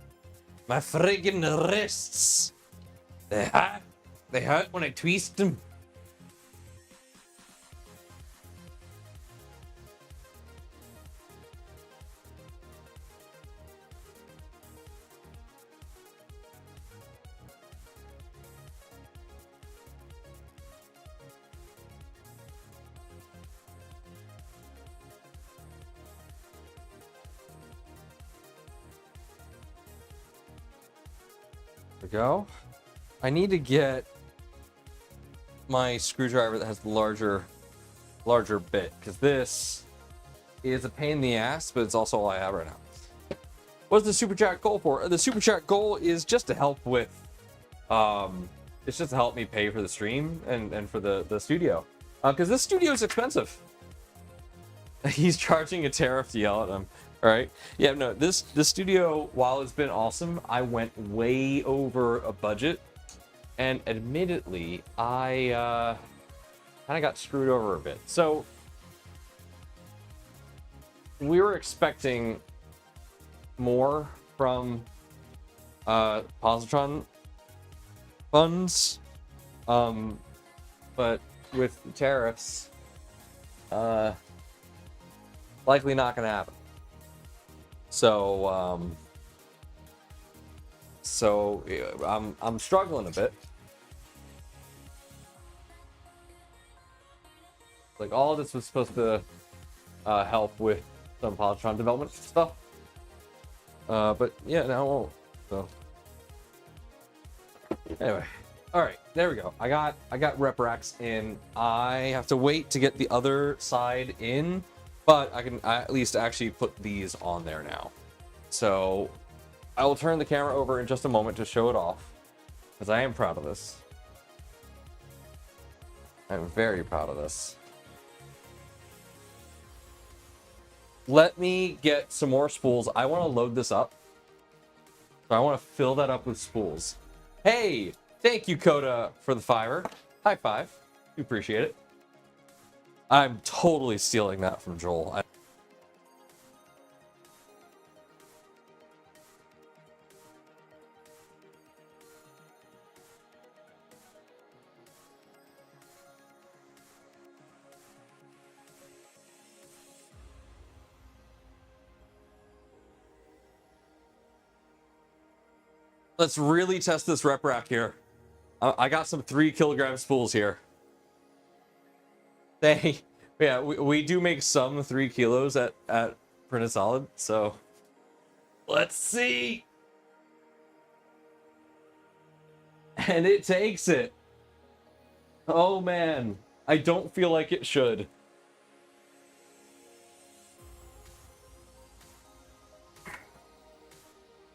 my friggin' wrists. They hurt when I twist them. Go. I need to get my screwdriver that has the larger bit, because this is a pain in the ass, but it's also all I have right now. What's the super chat goal for? The super chat goal is just to help with it's just to help me pay for the stream and for the studio. Because this studio is expensive. He's charging a tariff to yell at him. All right. Yeah, no, this studio, while it's been awesome, I went way over a budget. And admittedly, I kind of got screwed over a bit. So we were expecting more from Positron funds, but with tariffs, likely not going to happen. So I'm struggling a bit. Like, all of this was supposed to help with some Positron development stuff, but yeah, now it won't. So anyway, all right, there we go. I got RepRacks in. I have to wait to get the other side in, but I can at least actually put these on there now. So I will turn the camera over in just a moment to show it off, because I am proud of this. I'm very proud of this. Let me get some more spools. I want to load this up. So I want to fill that up with spools. Hey, thank you, Coda, for the $5. High five. We appreciate it. I'm totally stealing that from Joel. Let's really test this RepRack here. I got some 3 kilogram spools here. Yeah, we do make some 3 kilos at Printed Solid, so let's see. And it takes it. Oh man, I don't feel like it should.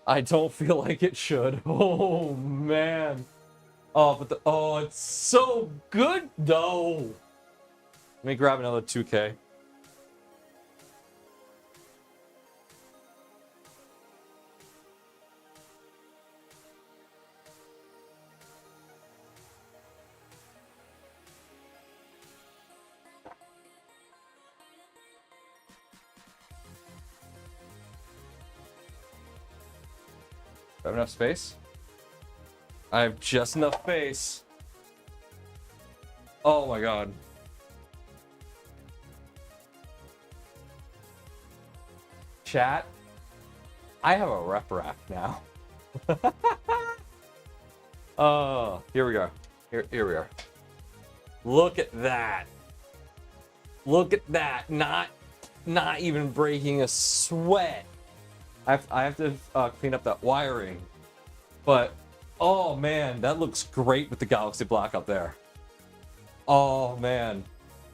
I don't feel like it should. Oh man. Oh, but it's so good though. Let me grab another 2K. Do I have enough space? I have just enough space. Oh my god. Chat, I have a RepRack now. Oh, here we go. Here we are. Look at that. Look at that. Not even breaking a sweat. I have to clean up that wiring, but oh man, that looks great with the Galaxy Black up there. Oh man.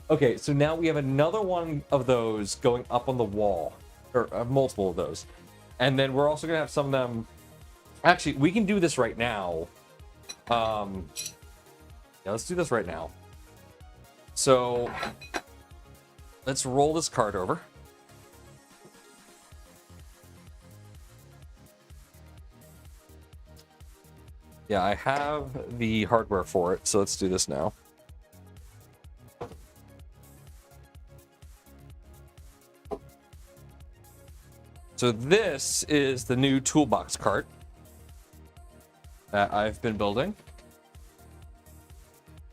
Okay, so now we have another one of those going up on the wall, or multiple of those, and then we're also gonna have some of them. Actually, we can do this right now. Yeah, let's do this right now. So let's roll this card over. Yeah, I have the hardware for it, so let's do this now. So this is the new toolbox cart that I've been building.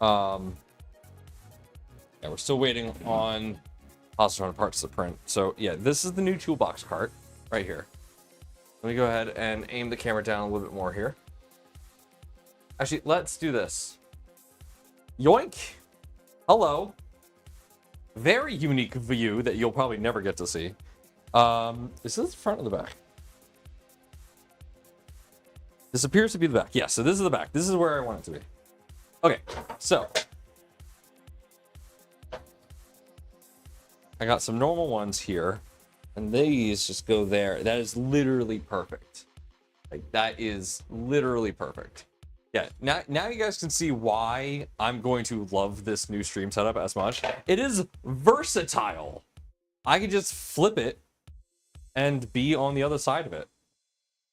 Yeah, we're still waiting on Positron parts to print. So yeah, this is the new toolbox cart right here. Let me go ahead and aim the camera down a little bit more here. Actually, let's do this. Yoink! Hello. Very unique view that you'll probably never get to see. Is this the front or the back? This appears to be the back. Yeah, so this is the back. This is where I want it to be. Okay, so I got some normal ones here, and these just go there. That is literally perfect. Like, that is literally perfect. Yeah, now you guys can see why I'm going to love this new stream setup as much. It is versatile. I can just flip it and be on the other side of it.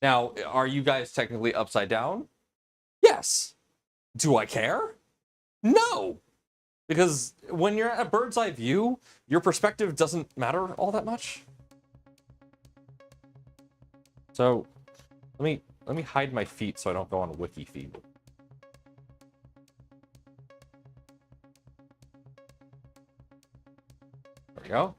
Now, are you guys technically upside down? Yes. Do I care? No. Because when you're at a bird's eye view, your perspective doesn't matter all that much. So let me hide my feet so I don't go on wiki feed. There we go.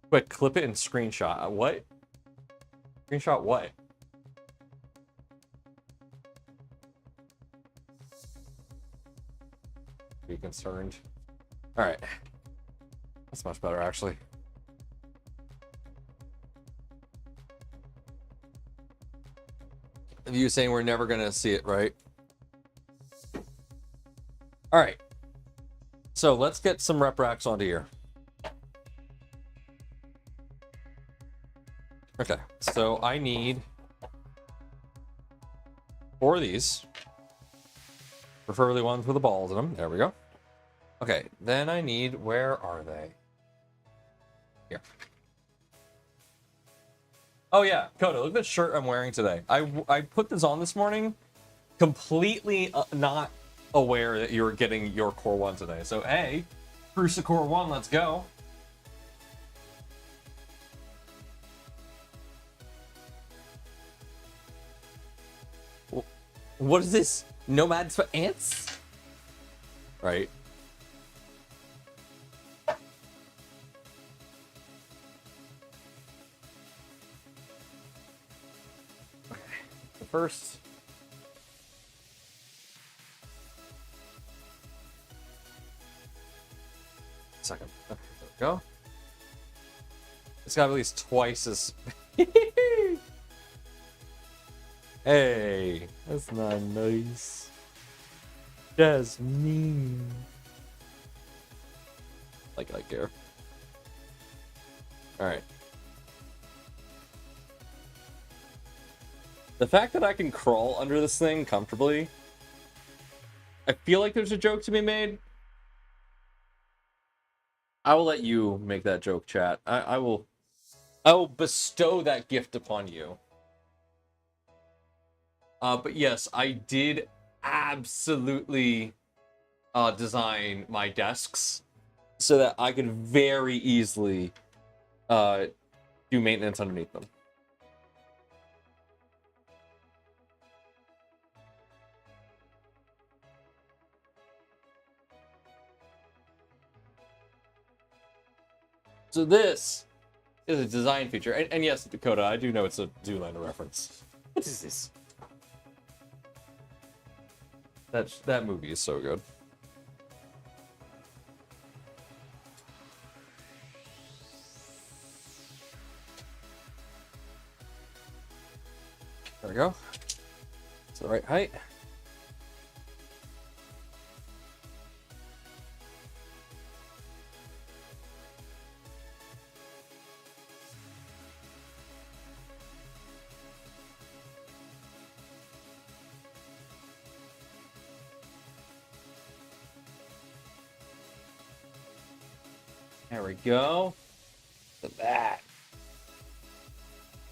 Quick, clip it and screenshot. What? Screenshot what? Be concerned. All right. That's much better, actually. You saying we're never gonna see it, right? All right. So let's get some RepRacks onto here. Okay, so I need 4 of these. Preferably ones with the balls in them. There we go. Okay, then I need, where are they? Here. Oh yeah, Coda, look at the shirt I'm wearing today. I put this on this morning, completely not aware that you were getting your Core 1 today. So hey, Crucial Core 1, let's go. What is this? Nomads for ants? Right. Okay. The first. Second. Okay, there we go. It's got at least twice as. Hey, that's not nice. That's mean. Like I care. Alright. The fact that I can crawl under this thing comfortably, I feel like there's a joke to be made. I will let you make that joke, chat. I will bestow that gift upon you. But yes, I did absolutely design my desks so that I could very easily do maintenance underneath them. So this is a design feature. And yes, Dakota, I do know it's a Zoolander reference. What is this? That movie is so good. There we go. It's the right height. There we go. Look at that.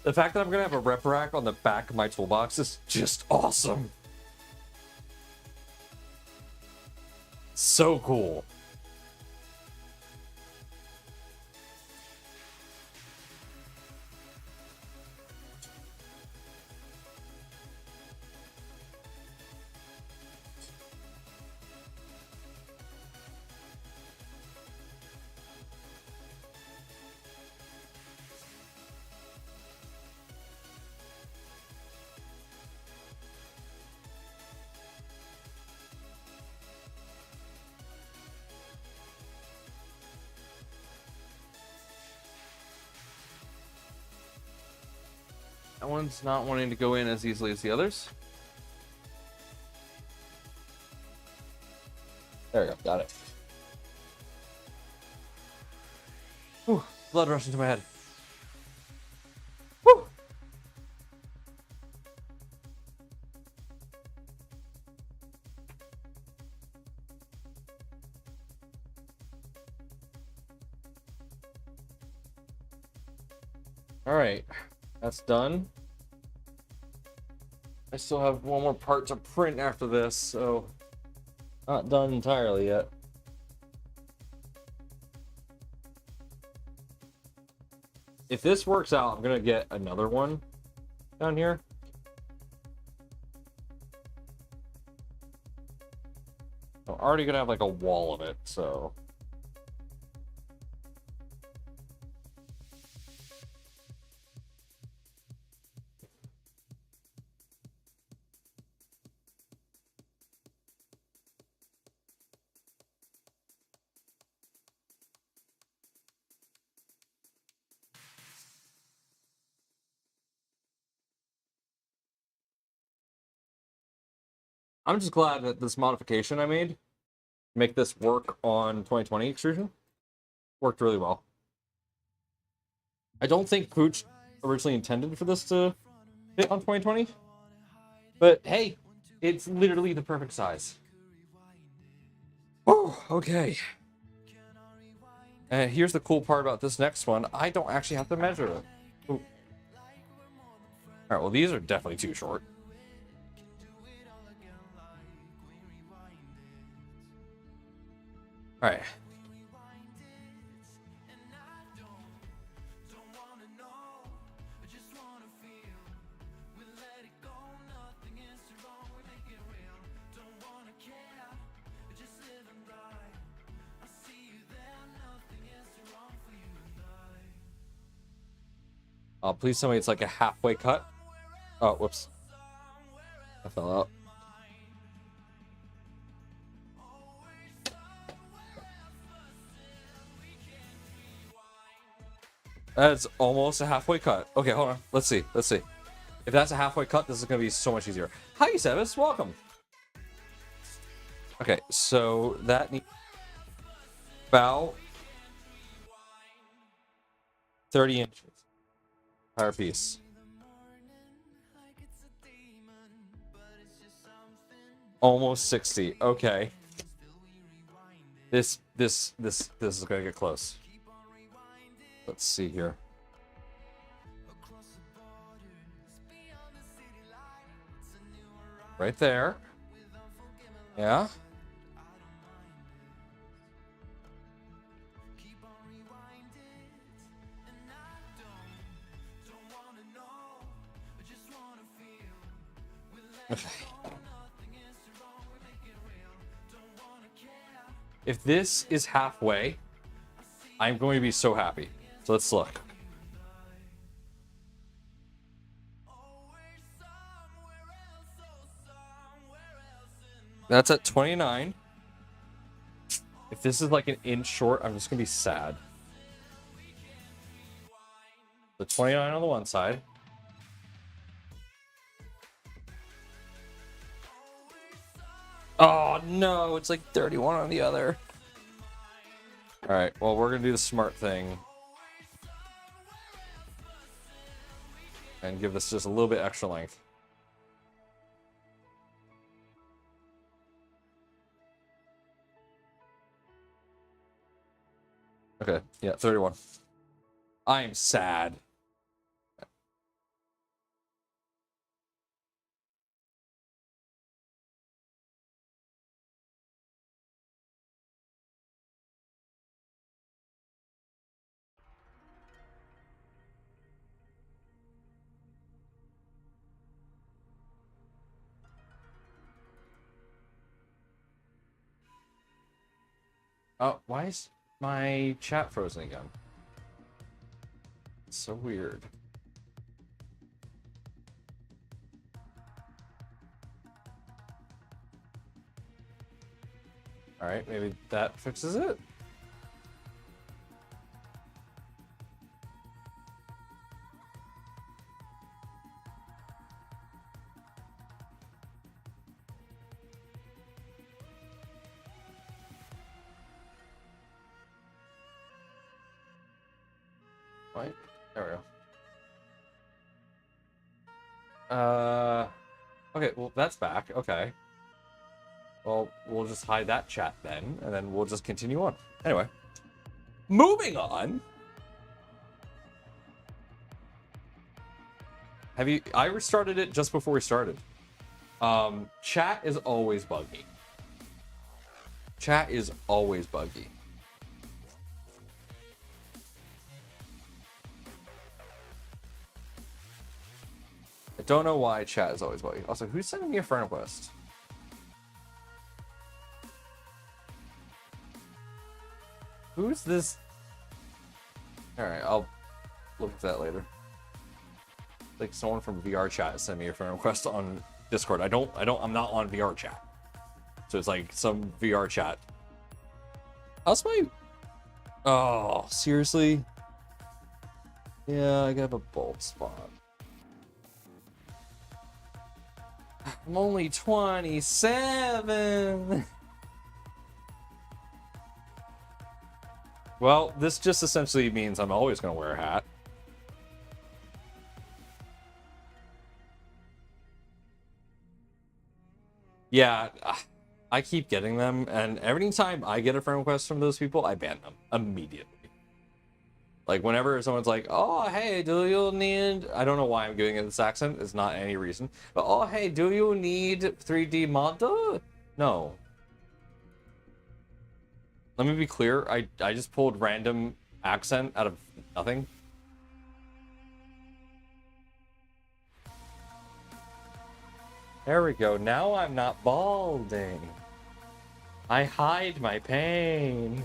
The fact that I'm gonna have a RepRack on the back of my toolbox is just awesome. So cool. That one's not wanting to go in as easily as the others. There we go, got it. Whew, blood rushing to my head. All right, that's done. I still have one more part to print after this, so not done entirely yet. If this works out, I'm gonna get another one down here. I'm already gonna have like a wall of it, so. I'm just glad that this modification I made, make this work on 2020 extrusion, worked really well. I don't think Pooch originally intended for this to fit on 2020, but hey, it's literally the perfect size. Oh, okay. And here's the cool part about this next one. I don't actually have to measure it. Ooh. All right, well, these are definitely too short. All right. Please tell me it's like a halfway cut. Oh, whoops. I fell out. That's almost a halfway cut. Okay, hold on. Let's see. Let's see. If that's a halfway cut, this is going to be so much easier. Hi, Sebas. Welcome. Okay, so that needs about 30 inches. Entire piece. Almost 60. Okay. This is gonna get close. Let's see here. Right there. Yeah. Okay. If this is halfway, I'm going to be so happy. So let's look. That's at 29. If this is like an inch short, I'm just going to be sad. The 29 on the one side. Oh, no, it's like 31 on the other. All right, well, we're going to do the smart thing. And give this just a little bit extra length. Okay, yeah, 31. I'm sad. Oh, why is my chat frozen again? It's so weird. All right, maybe that fixes it. Right, there we go. Okay, well, that's back. Okay. Well, we'll just hide that chat then, and then we'll just continue on. Anyway, moving on. Have you? I restarted it just before we started. Chat is always buggy. Chat is always buggy. I don't know why chat is always buggy. Also, who's sending me a friend request? Who's this? All right, I'll look at that later. Like someone from VR chat sent me a friend request on Discord. I'm not on VR chat. So it's like some VR chat. How's my... Oh, seriously? Yeah, I got a bald spot. I'm only 27. Well, this just essentially means I'm always going to wear a hat. Yeah, I keep getting them, and every time I get a friend request from those people, I ban them immediately. Like, whenever someone's like, oh, hey, do you need... I don't know why I'm doing it in this accent. It's not any reason. But, oh, hey, do you need 3D model? No. Let me be clear. I just pulled random accent out of nothing. There we go. Now I'm not balding. I hide my pain.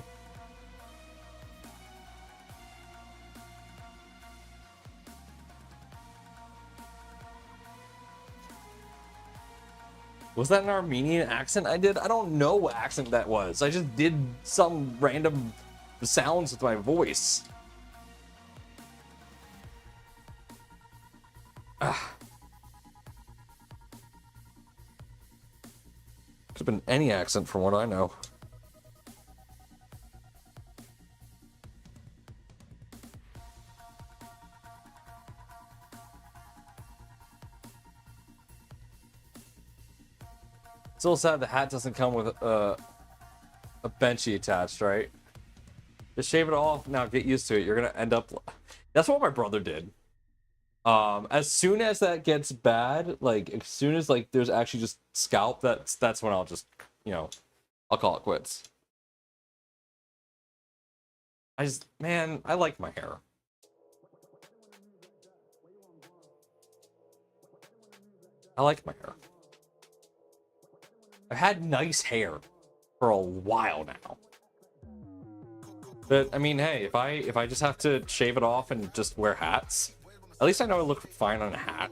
Was that an Armenian accent I did? I don't know what accent that was. I just did some random sounds with my voice. Ah. Could have been any accent from what I know. Still sad the hat doesn't come with a benchy attached, right? Just shave it off. Now get used to it. You're gonna end up... That's what my brother did. As soon as that gets bad, like as soon as like there's actually just scalp, that's when I'll just, you know, I'll call it quits. Man, I like my hair. I like my hair. I've had nice hair for a while now. But I mean, hey, if I just have to shave it off and just wear hats, at least I know I look fine on a hat.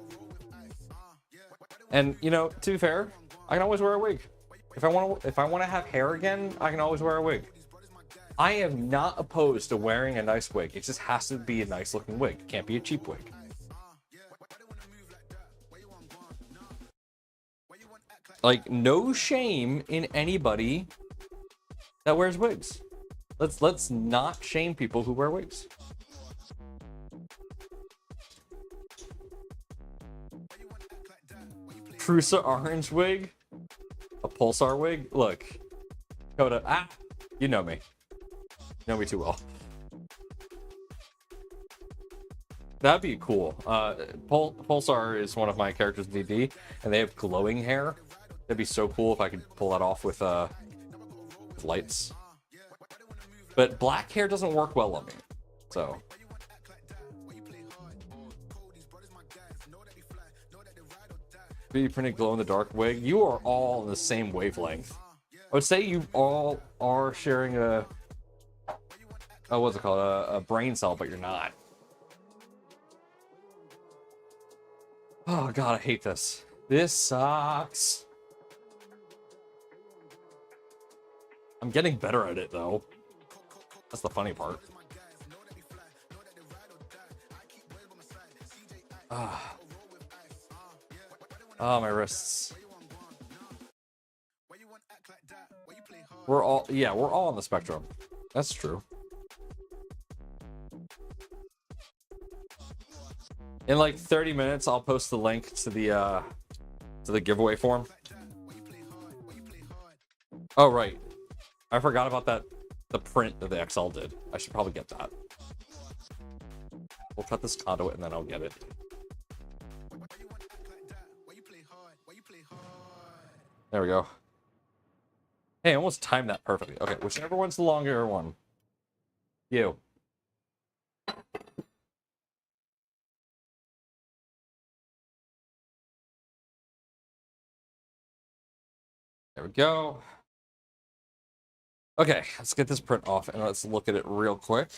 And you know, to be fair, I can always wear a wig. If I want to have hair again, I can always wear a wig. I am not opposed to wearing a nice wig. It just has to be a nice looking wig. It can't be a cheap wig. Like, no shame in anybody that wears wigs. Let's not shame people who wear wigs. Prusa orange wig? A pulsar wig? Look. Coda, you know me. You know me too well. That'd be cool. Pulsar is one of my characters in DD, and they have glowing hair. That'd be so cool if I could pull that off with lights. But black hair doesn't work well on me, so. 3D printed glow in the dark wig. You are all in the same wavelength. I would say you all are sharing a what's it called? A brain cell, but you're not. Oh god, I hate this. This sucks. I'm getting better at it though. That's the funny part. Oh, my wrists. We're all on the spectrum. That's true. In like 30 minutes, I'll post the link to the giveaway form. Oh, right. I forgot about that. The print that the XL did. I should probably get that. We'll cut this conduit and then I'll get it. There we go. Hey, I almost timed that perfectly. Okay, whichever one's the longer one. You. There we go. Okay, let's get this print off and let's look at it real quick.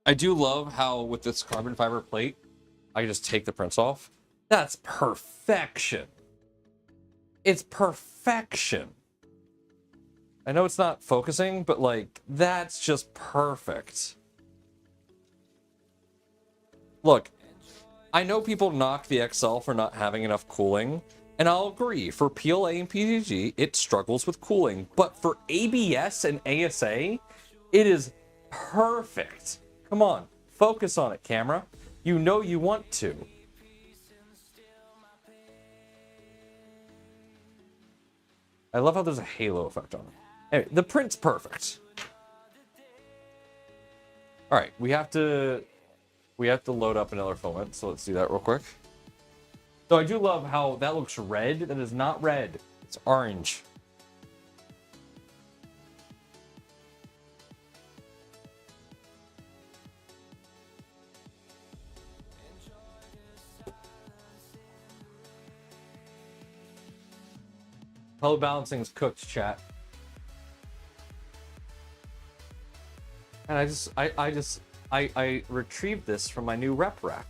I do love how with this carbon fiber plate, I can just take the prints off. That's perfection. It's perfection. I know it's not focusing, but like, that's just perfect. Look, I know people knock the XL for not having enough cooling, and I'll agree, for PLA and PGG, it struggles with cooling, but for ABS and ASA, it is perfect. Come on, focus on it, camera. You know you want to. I love how there's a halo effect on it. Anyway, the print's perfect. All right, we have to load up another filament, so let's do that real quick. So I do love how that looks red. That is not red. It's orange. Color balancing is cooked, chat. And I retrieved this from my new RepRack.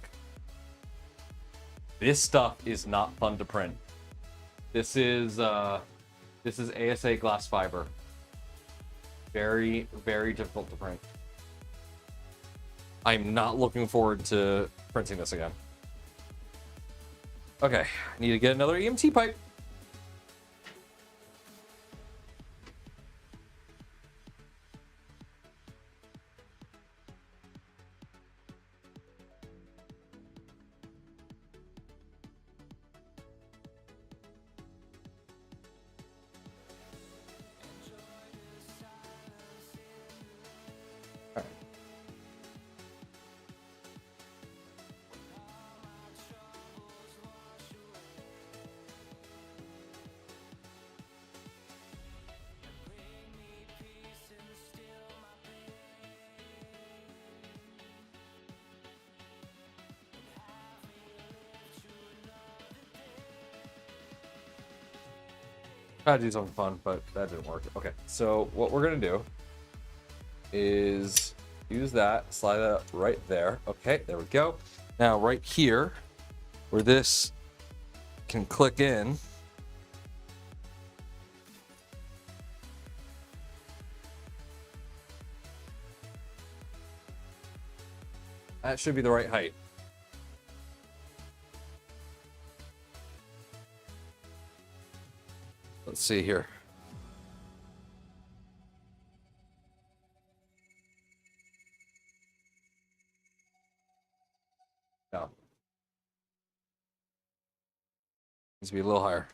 This stuff is not fun to print. This is ASA glass fiber. Very, very difficult to print. I'm not looking forward to printing this again. Okay, I need to get another EMT pipe. Tried to do something fun, but that didn't work. Okay, so what we're gonna do is use that, slide that up right there. Okay, there we go. Now right here, where this can click in, that should be the right height. Let's see here. No. Needs to be a little higher.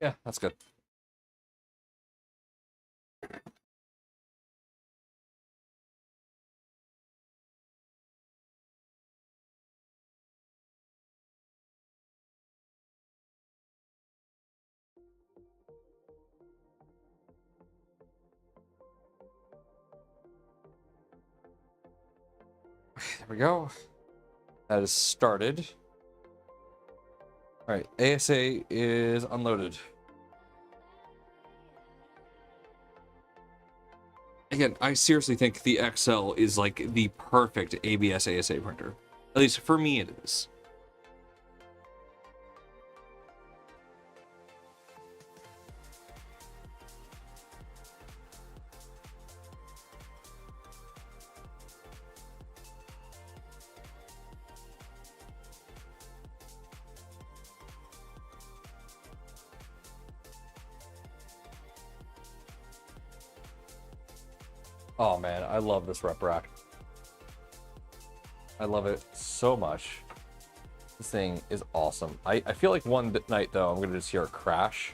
Yeah, that's good. There we go. That is started. All right, ASA is unloaded. Again, I seriously think the XL is like the perfect ABS ASA printer. At least for me, it is. Oh man, I love this RepRack. I love it so much. This thing is awesome. I feel like one night though, I'm gonna just hear a crash.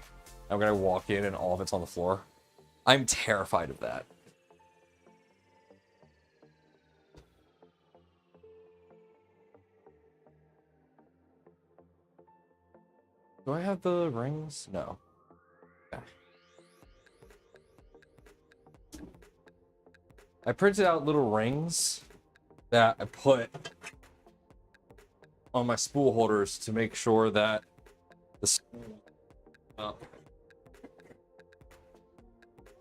I'm gonna walk in and all of it's on the floor. I'm terrified of that. Do I have the rings? No. Okay. I printed out little rings that I put on my spool holders to make sure that the spool up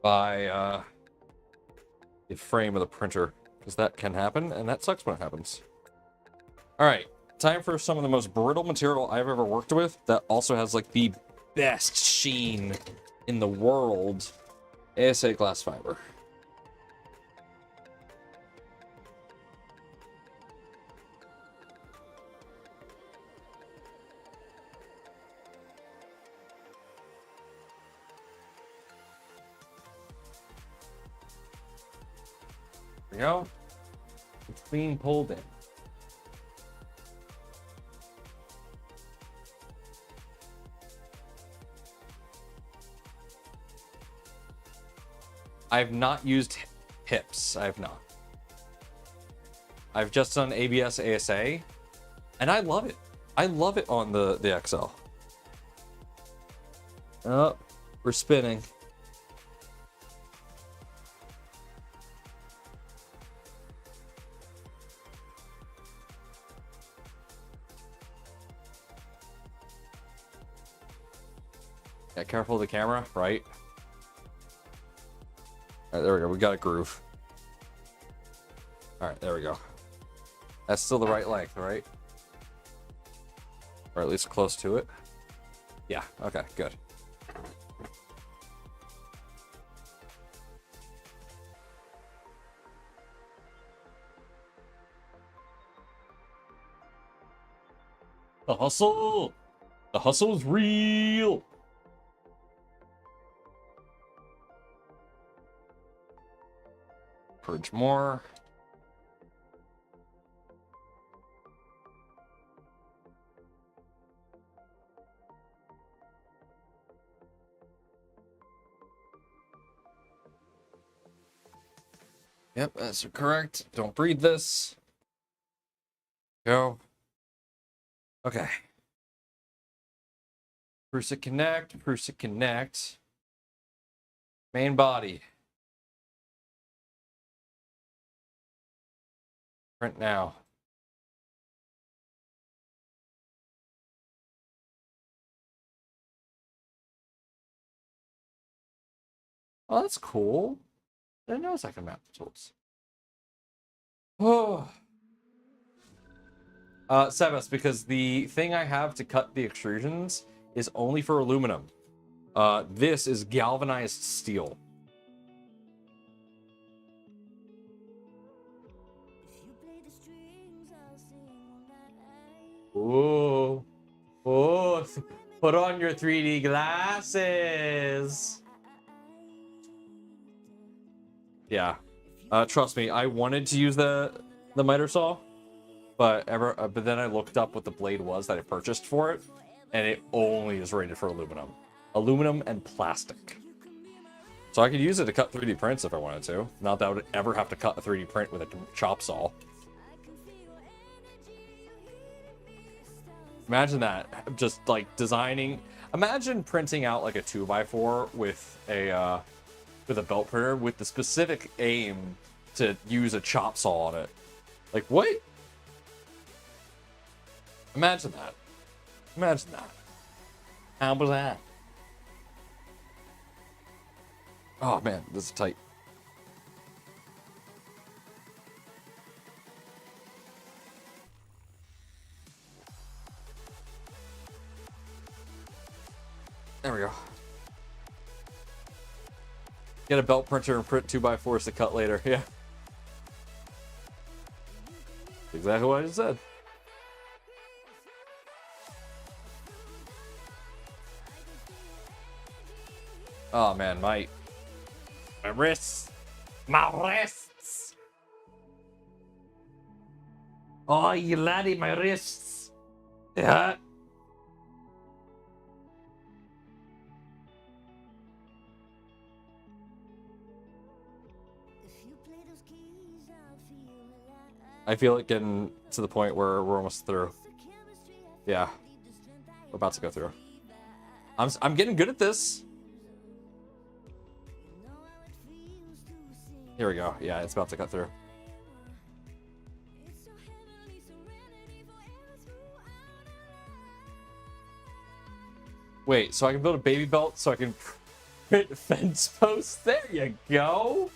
by the frame of the printer, because that can happen, and that sucks when it happens. All right, time for some of the most brittle material I've ever worked with that also has like the best sheen in the world. ASA glass fiber. There we go. It's being pulled in. I've not used hips. I have not. I've just done ABS ASA, and I love it. I love it on the XL. Oh, we're spinning. Yeah, careful of the camera, right? All right, there we go. We got a groove. All right, there we go. That's still the right length, right? Or at least close to it. Yeah, okay, good. The hustle! The hustle is real! Purge more. Yep, that's correct. Don't breathe this. Go. Okay. Prusa connect, Prusa connect. Main body. Print now. Oh, that's cool. I didn't notice I can map the tools. Oh. Sebas, because the thing I have to cut the extrusions is only for aluminum. This is galvanized steel. Ooh. Oh, put on your 3D glasses. Yeah. Trust me, I wanted to use the miter saw, but then I looked up what the blade was that I purchased for it, and it only is rated for aluminum and plastic. So I could use it to cut 3D prints if I wanted to. Not that I would ever have to cut a 3D print with a chop saw. Imagine that, just like designing. Imagine printing out like a 2x4 with a belt printer with the specific aim to use a chop saw on it. Like, what? Imagine that. Imagine that. How was that? Oh man, this is tight. There we go. Get a belt printer and print 2x4s to cut later. Yeah. Exactly what I just said. Oh man, my wrists. My wrists. Oh, you laddie, my wrists. Yeah. I feel it getting to the point where we're almost through. Yeah, we're about to go through. I'm getting good at this. Here we go. Yeah, it's about to cut through. Wait, so I can build a baby belt so I can print fence posts? There you go.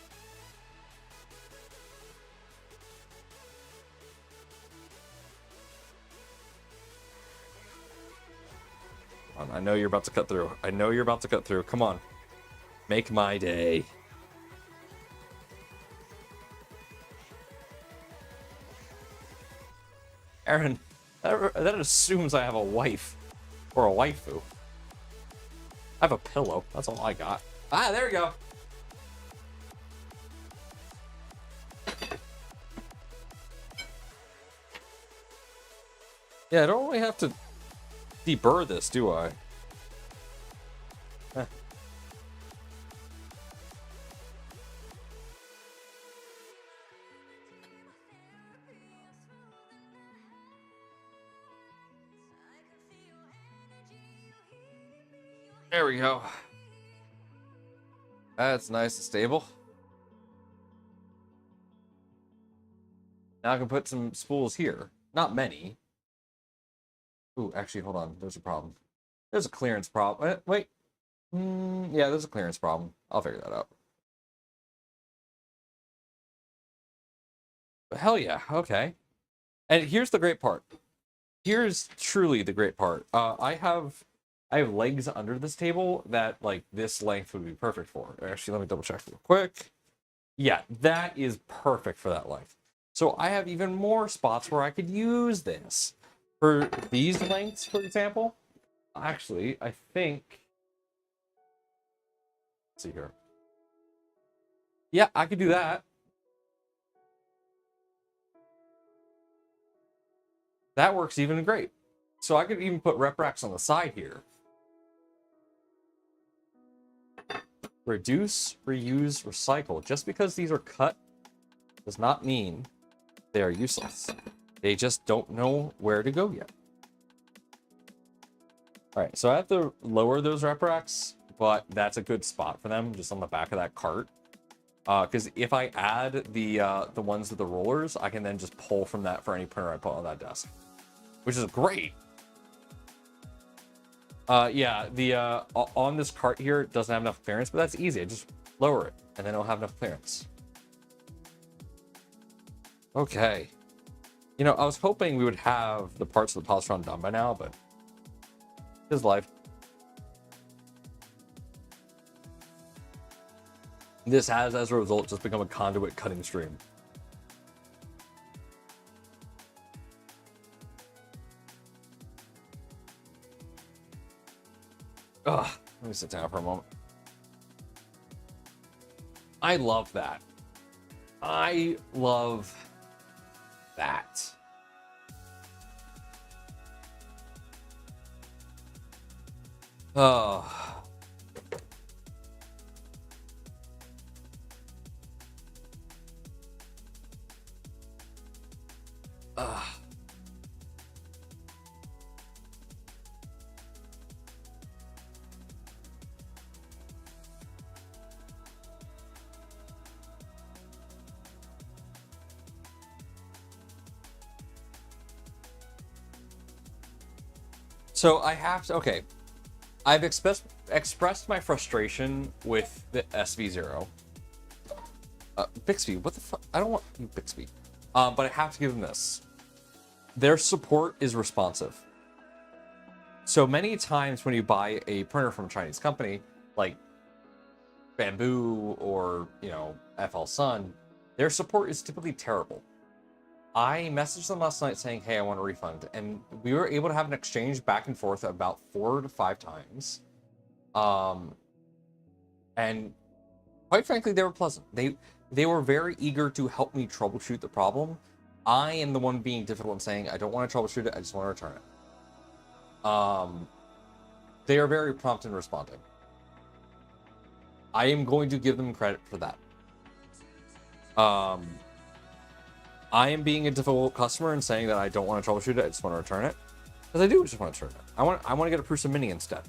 I know you're about to cut through. I know you're about to cut through. Come on. Make my day. Aaron, that assumes I have a wife. Or a waifu. I have a pillow. That's all I got. Ah, there we go. Yeah, I don't really have to deburr this, do I? Eh. There we go. That's nice and stable. Now I can put some spools here. Not many. Ooh, actually, hold on. There's a problem. There's a clearance problem. Wait. Yeah, there's a clearance problem. I'll figure that out. But hell yeah. Okay. And here's the great part. Here's truly the great part. I have legs under this table that like this length would be perfect for. Actually, let me double check real quick. Yeah, that is perfect for that length. So I have even more spots where I could use this. For these lengths, for example, actually, I think, let's see here. Yeah, I could do that. That works even great. So I could even put RepRacks on the side here. Reduce, reuse, recycle. Just because these are cut does not mean they are useless. They just don't know where to go yet. All right, so I have to lower those RepRacks, but that's a good spot for them, just on the back of that cart. Because if I add the ones with the rollers, I can then just pull from that for any printer I put on that desk, which is great. Yeah, the on this cart here it doesn't have enough clearance, but that's easy. I just lower it, and then it'll have enough clearance. Okay. You know, I was hoping we would have the parts of the Positron done by now, but it is life. This has, as a result, just become a conduit cutting stream. Ugh, let me sit down for a moment. I love that. I love that. Oh. So I have to, okay. I've expressed my frustration with the SV0. Bixby, what the fuck? I don't want you, Bixby. But I have to give them this. Their support is responsive. So many times when you buy a printer from a Chinese company, like Bamboo or, you know, FL Sun, their support is typically terrible. I messaged them last night saying, hey, I want a refund. And we were able to have an exchange back and forth about 4 to 5 times. And quite frankly, they were pleasant. They were very eager to help me troubleshoot the problem. I am the one being difficult and saying, I don't want to troubleshoot it, I just want to return it. They are very prompt in responding. I am going to give them credit for that. Um, I am being a difficult customer and saying that I don't want to troubleshoot it. I just want to return it, because I do just want to return it. I want to get a Prusa Mini instead.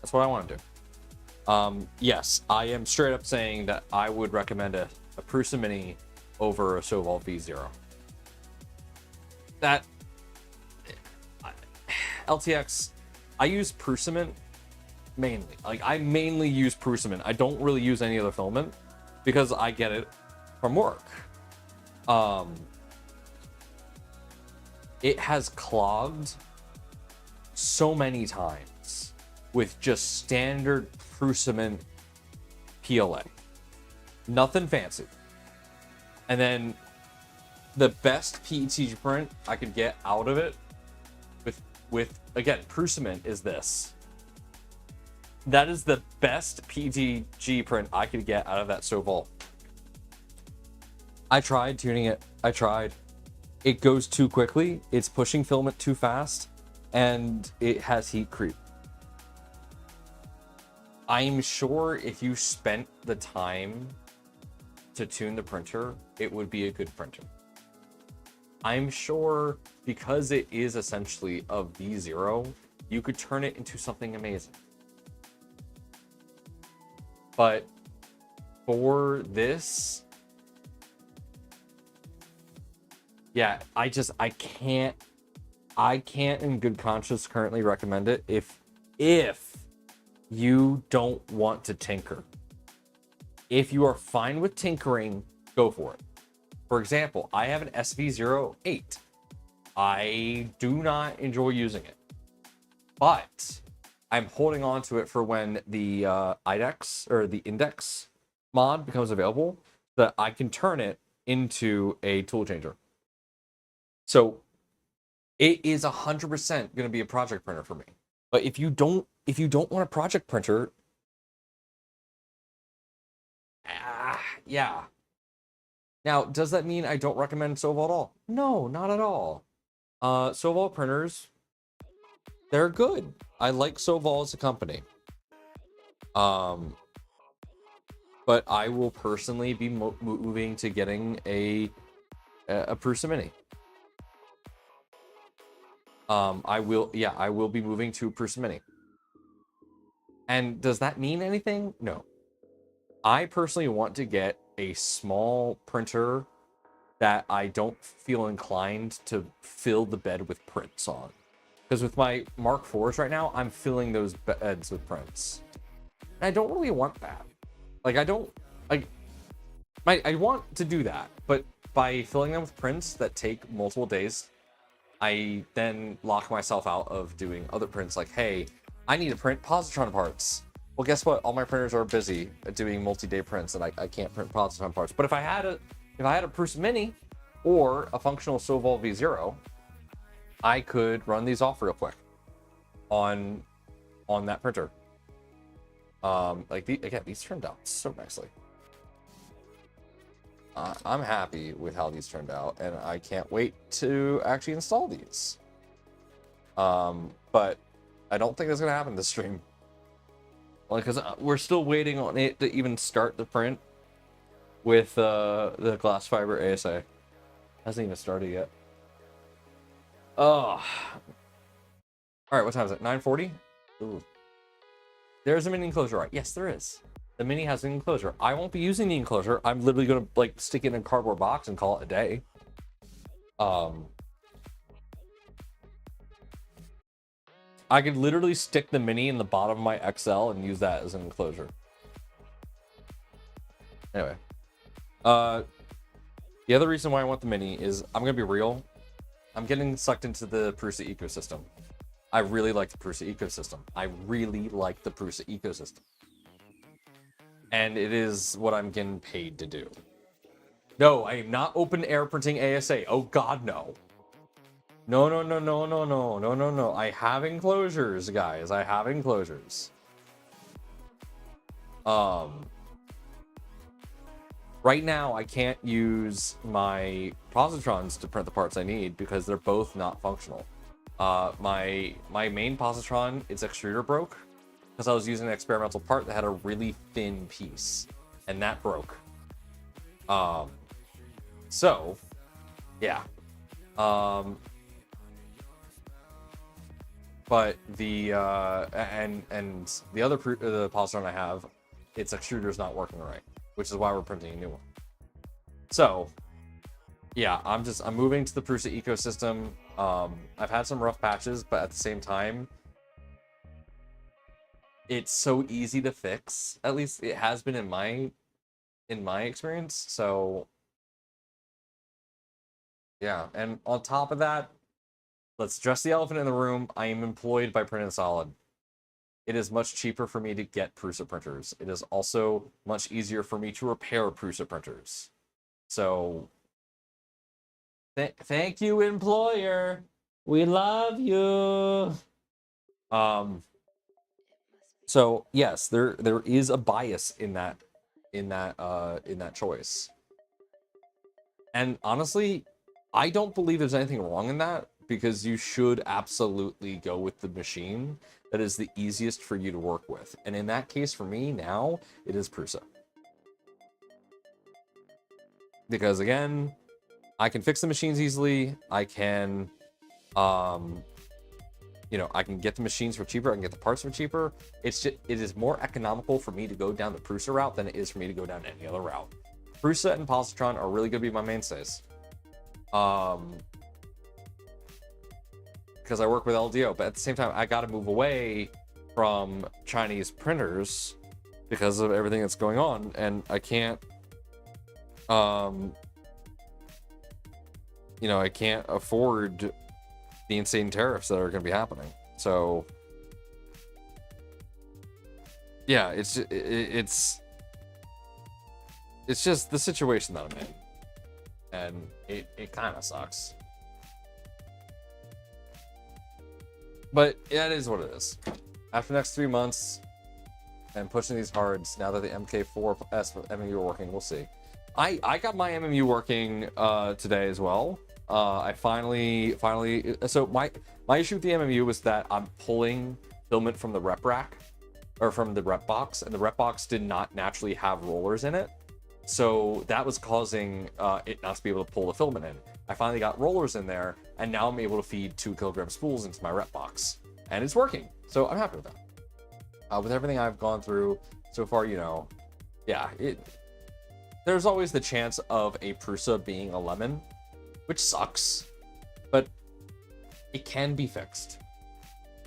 That's what I want to do. Yes, I am straight up saying that I would recommend a Prusa Mini over a Soval V0. That LTX, I use Prusament mainly. Like, I mainly use Prusament. I don't really use any other filament because I get it from work. It has clogged so many times with just standard Prusament PLA. Nothing fancy. And then the best PETG print I could get out of it with again, Prusament is this. That is the best PETG print I could get out of that Soval. I tried tuning it. I tried. It goes too quickly. It's pushing filament too fast, and it has heat creep. I'm sure if you spent the time to tune the printer, it would be a good printer. I'm sure because it is essentially a V0, you could turn it into something amazing. But for this, yeah, I can't in good conscience currently recommend it if you don't want to tinker. If you are fine with tinkering, go for it. For example, I have an SV08. I do not enjoy using it, but I'm holding on to it for when the IDEX or the Index mod becomes available, so that I can turn it into a tool changer. So it is 100% going to be a project printer for me. But if you don't want a project printer, yeah. Now, does that mean I don't recommend Soval at all? No, not at all. Soval printers, they're good. I like Soval as a company. But I will personally be moving to getting a Prusa Mini. I will be moving to a Prusa Mini. And does that mean anything? No. I personally want to get a small printer that I don't feel inclined to fill the bed with prints on. Because with my Mark IVs right now, I'm filling those beds with prints. And I don't really want that. Like, I want to do that, but by filling them with prints that take multiple days, I then lock myself out of doing other prints. Like, hey, I need to print Positron parts. Well, guess what? All my printers are busy doing multi-day prints, and I can't print Positron parts. But if I had a Prusa Mini or a functional Soval V0, I could run these off real quick on that printer. These turned out so nicely. I'm happy with how these turned out, and I can't wait to actually install these. But I don't think that's gonna happen this stream. Like, because we're still waiting on it to even start the print with the glass fiber ASA. Hasn't even started yet. Oh. All right, what time is it? 9:40? Ooh. There's a mini enclosure, right? Yes, there is. The Mini has an enclosure. I won't be using the enclosure. I'm literally gonna like stick it in a cardboard box and call it a day. I could literally stick the Mini in the bottom of my XL and use that as an enclosure. Anyway, the other reason why I want the Mini is, I'm gonna be real, I'm getting sucked into the Prusa ecosystem. I really like the Prusa ecosystem. And it is what I'm getting paid to do. No, I am not open air printing ASA. Oh God, no. No. I have enclosures, guys. I have enclosures. Right now, I can't use my positrons to print the parts I need because they're both not functional. My main positron, its extruder broke because I was using an experimental part that had a really thin piece, and that broke. So yeah. But the and the other the Positron I have, its extruder is not working right, which is why we're printing a new one. So yeah, I'm moving to the Prusa ecosystem. I've had some rough patches, but at the same time, it's so easy to fix. At least it has been in my experience. So yeah, and on top of that, let's address the elephant in the room. I am employed by Print and Solid. It is much cheaper for me to get Prusa printers. It is also much easier for me to repair Prusa printers. So thank you, employer. We love you. So yes, there is a bias in that choice. And honestly, I don't believe there's anything wrong in that, because you should absolutely go with the machine that is the easiest for you to work with. And in that case, for me now, it is Prusa. Because again, I can fix the machines easily. I can, you know, I can get the machines for cheaper. I can get the parts for cheaper. It's just, it is more economical for me to go down the Prusa route than it is for me to go down any other route. Prusa and Positron are really going to be my mainstays. Because I work with LDO, but at the same time, I got to move away from Chinese printers because of everything that's going on, and I can't, you know, I can't afford the insane tariffs that are going to be happening. So yeah, it's just the situation that I'm in, and it kind of sucks. But that is what it is. After the next 3 months and pushing these hards, now that the MK4S MMU are working, we'll see. I got my MMU working today as well. I finally, so my issue with the MMU was that I'm pulling filament from the RepRack, or from the rep box, and the rep box did not naturally have rollers in it. So that was causing it not to be able to pull the filament in. I finally got rollers in there, and now I'm able to feed 2 kilogram spools into my rep box, and it's working. So I'm happy with that. With everything I've gone through so far, you know, yeah, there's always the chance of a Prusa being a lemon, which sucks, but it can be fixed.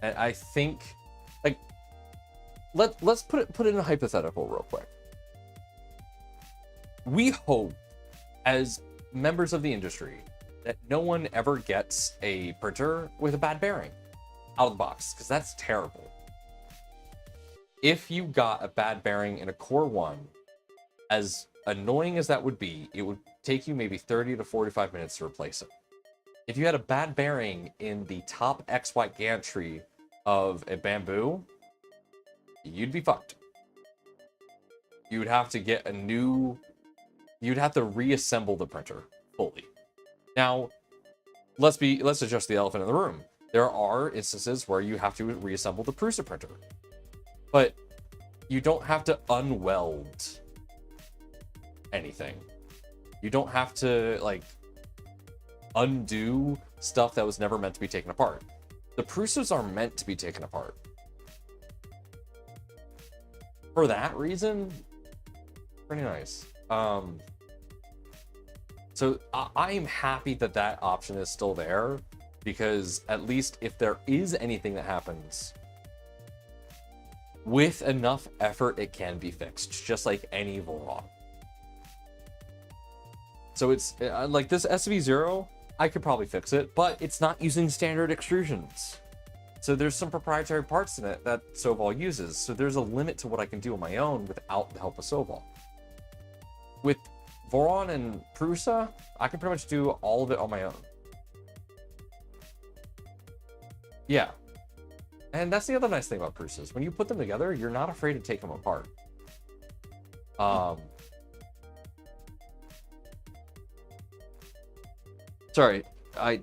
And I think, like, let's put it in a hypothetical real quick. We hope, as members of the industry, that no one ever gets a printer with a bad bearing out of the box, because that's terrible. If you got a bad bearing in a Core 1, as annoying as that would be, it would take you maybe 30 to 45 minutes to replace it. If you had a bad bearing in the top XY gantry of a Bamboo, you'd be fucked. You would have to get a new... You'd have to reassemble the printer fully. Now, let's address the elephant in the room. There are instances where you have to reassemble the Prusa printer, but you don't have to unweld anything. You don't have to, like, undo stuff that was never meant to be taken apart. The Prusas are meant to be taken apart. For that reason, pretty nice. So I'm happy that that option is still there, because at least if there is anything that happens, with enough effort, it can be fixed, just like any Voron. So it's like this SV0, I could probably fix it, but it's not using standard extrusions. So there's some proprietary parts in it that Soval uses. So there's a limit to what I can do on my own without the help of Soval. With Voron and Prusa, I can pretty much do all of it on my own. Yeah. And that's the other nice thing about Prusas. When you put them together, you're not afraid to take them apart. Sorry,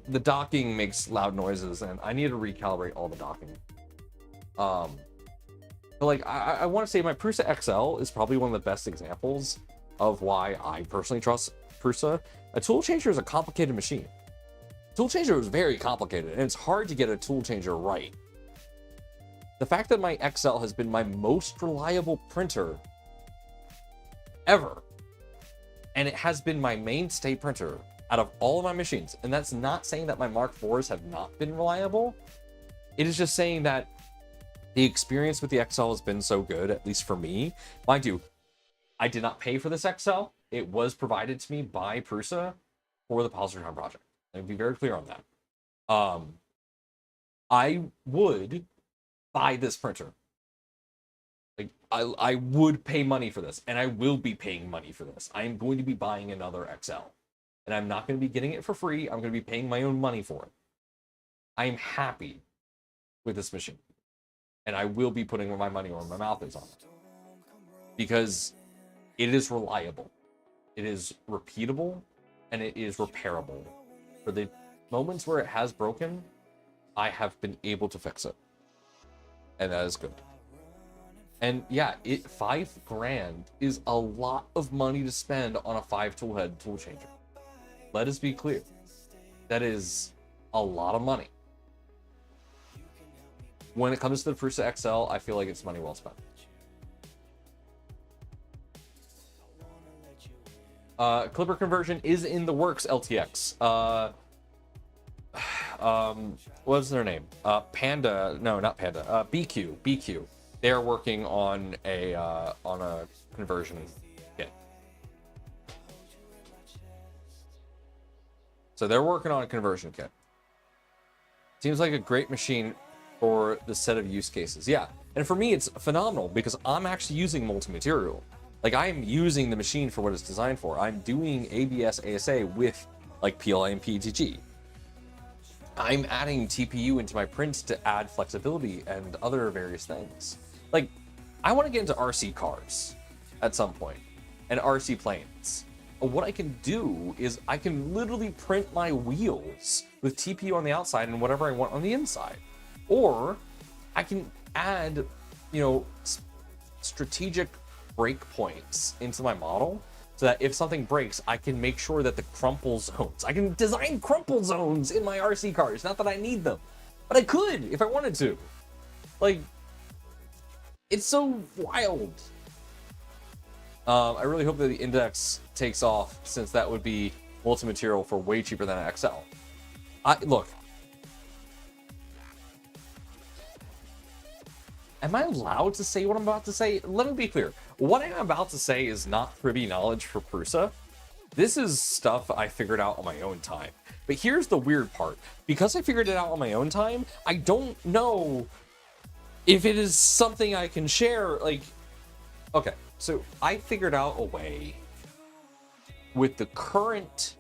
the docking makes loud noises, and I need to recalibrate all the docking. But like, I want to say my Prusa XL is probably one of the best examples of why I personally trust Prusa. A tool changer is a complicated machine. Tool changer is very complicated, and it's hard to get a tool changer right. The fact that my XL has been my most reliable printer ever, and it has been my mainstay printer out of all of my machines, and that's not saying that my Mark IVs have not been reliable. It is just saying that the experience with the XL has been so good, at least for me. Mind you, I did not pay for this XL. It was provided to me by Prusa for the Positron project. Let me be very clear on that. I would buy this printer. Like, I would pay money for this, and I will be paying money for this. I am going to be buying another XL, and I'm not going to be getting it for free. I'm going to be paying my own money for it. I am happy with this machine, and I will be putting my money where my mouth is on it, because it is reliable, it is repeatable, and it is repairable. For the moments where it has broken, I have been able to fix it, and that is good. And yeah, $5,000 is a lot of money to spend on a 5-tool head tool changer. Let us be clear, that is a lot of money. When it comes to the Prusa XL, I feel like it's money well spent. Clipper conversion is in the works, LTX. What was their name? Panda, no, not Panda. BQ. They're working on a conversion kit. So they're working on a conversion kit. Seems like a great machine for the set of use cases. Yeah, and for me, it's phenomenal because I'm actually using multi-material. Like, I'm using the machine for what it's designed for. I'm doing ABS ASA with like PLA and PETG. I'm adding TPU into my prints to add flexibility and other various things. Like, I want to get into RC cars at some point and RC planes. What I can do is I can literally print my wheels with TPU on the outside and whatever I want on the inside. Or I can add, strategic breakpoints into my model so that if something breaks, I can make sure that the crumple zones, I can design crumple zones in my RC cars. Not that I need them, but I could if I wanted to. Like, it's so wild. I really hope that the Index takes off, since that would be multi-material for way cheaper than an XL. Look. Am I allowed to say what I'm about to say? Let me be clear. What I'm about to say is not privy knowledge for Prusa. This is stuff I figured out on my own time. But here's the weird part. Because I figured it out on my own time, I don't know if it is something I can share. Like, okay, so I figured out a way with the current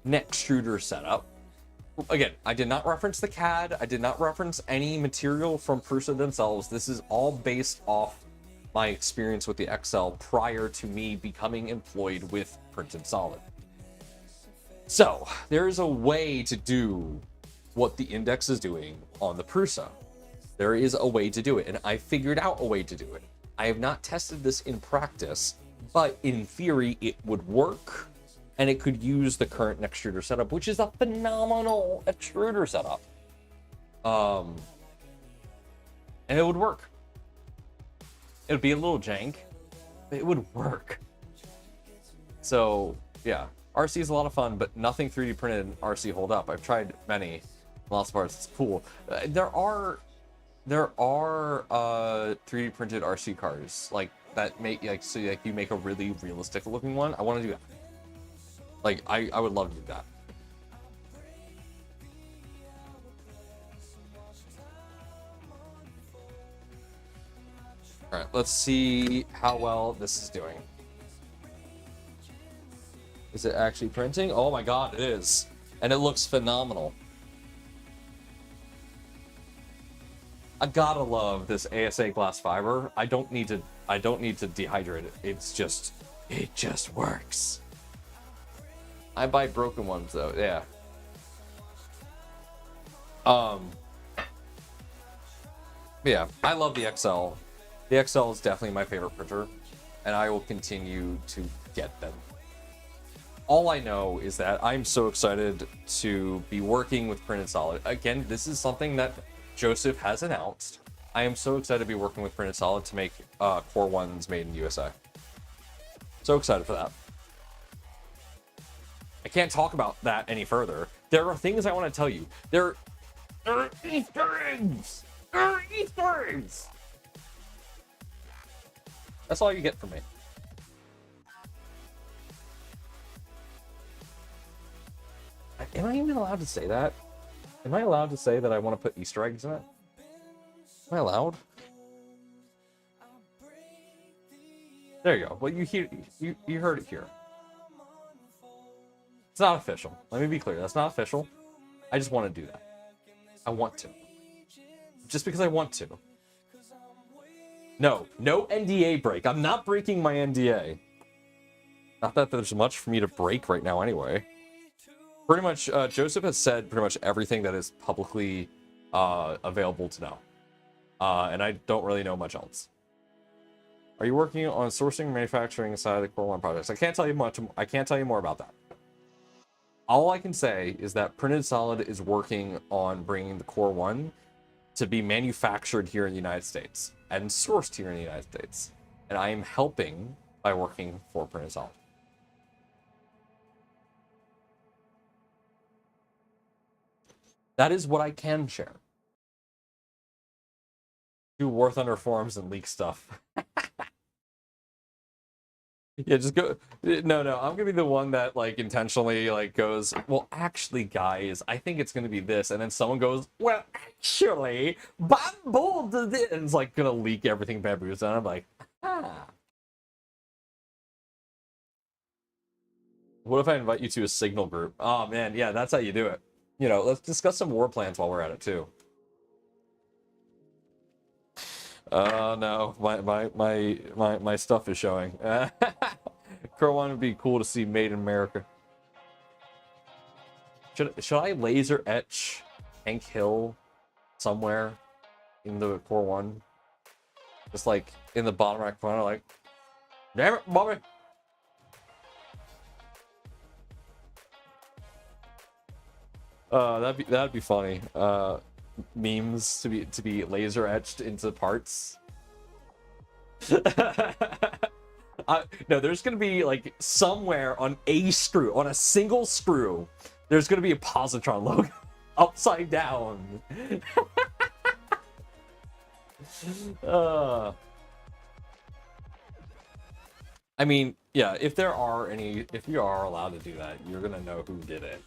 neck extruder setup. Again, I did not reference the CAD. I did not reference any material from Prusa themselves. This is all based off my experience with the XL prior to me becoming employed with Printed Solid. So there is a way to do what the Index is doing on the Prusa. There is a way to do it, and I figured out a way to do it. I have not tested this in practice, but in theory, it would work. And it could use the current extruder setup, which is a phenomenal extruder setup. And it would work. It would be a little jank, but it would work. So, yeah. RC is a lot of fun, but nothing 3D printed RC hold up. I've tried many. Lots of parts. It's cool. There are 3D printed RC cars like that make you make a really realistic looking one. I want to do that. Like, I would love to do that. All right, let's see how well this is doing. Is it actually printing? Oh my God, it is. And it looks phenomenal. I gotta love this ASA glass fiber. I don't need to dehydrate it. It just works. I buy broken ones though, yeah. Yeah, I love the XL. The XL is definitely my favorite printer. and I will continue to get them. All I know is that I'm so excited to be working with Printed Solid. Again, this is something that Joseph has announced. I am so excited to be working with Printed Solid to make Core 1s made in the USA. So excited for that. I can't talk about that any further. There are things I want to tell you. There are Easter eggs! There are Easter eggs! That's all you get from me. Am I even allowed to say that? Am I allowed to say that I want to put Easter eggs in it? Am I allowed? There you go. Well, you heard it here. It's not official. Let me be clear. That's not official. I just want to do that. I want to. Just because I want to. No NDA break. I'm not breaking my NDA. Not that there's much for me to break right now anyway. Pretty much, Joseph has said pretty much everything that is publicly available to know. And I don't really know much else. Are you working on sourcing manufacturing side of the Core 1 projects? I can't tell you much. I can't tell you more about that. All I can say is that Printed Solid is working on bringing the Core 1 to be manufactured here in the United States and sourced here in the United States. And I am helping by working for Printed Solid. That is what I can share. Do War Thunder forums and leak stuff. Yeah, just go. No, I'm gonna be the one that like intentionally like goes, well, actually, guys, I think it's gonna be this, and then someone goes, well, actually, Bamboo did this, and it's like gonna leak everything Bamboo's done. I'm like, ah. What if I invite you to a Signal group? Oh man, yeah, that's how you do it. You know, let's discuss some war plans while we're at it too. No, my stuff is showing. Core 1 would be cool to see made in America. Should I laser etch Hank Hill somewhere in the Core 1? Just like in the bottom right corner, like, damn it, Bobby. That'd be funny. Memes to be laser etched into parts. No, there's gonna be like somewhere on a screw, on a single screw, there's gonna be a Positron logo upside down. I mean, yeah, if you are allowed to do that, you're gonna know who did it.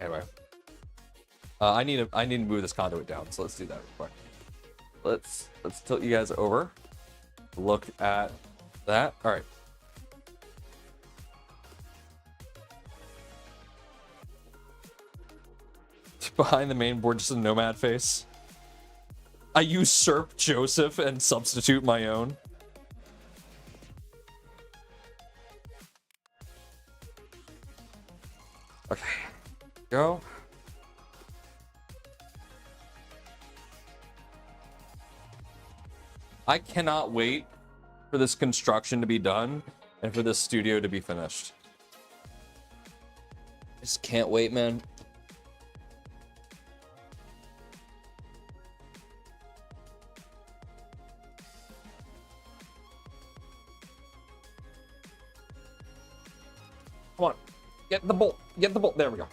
Anyway, I need to move this conduit down, so let's do that real quick. Let's tilt you guys over. Look at that. All right. Behind the main board, just a nomad face. I usurp Joseph and substitute my own. Okay. Go. I cannot wait for this construction to be done and for this studio to be finished. I just can't wait, man. Come on. Get the bolt. Get the bolt. There we go.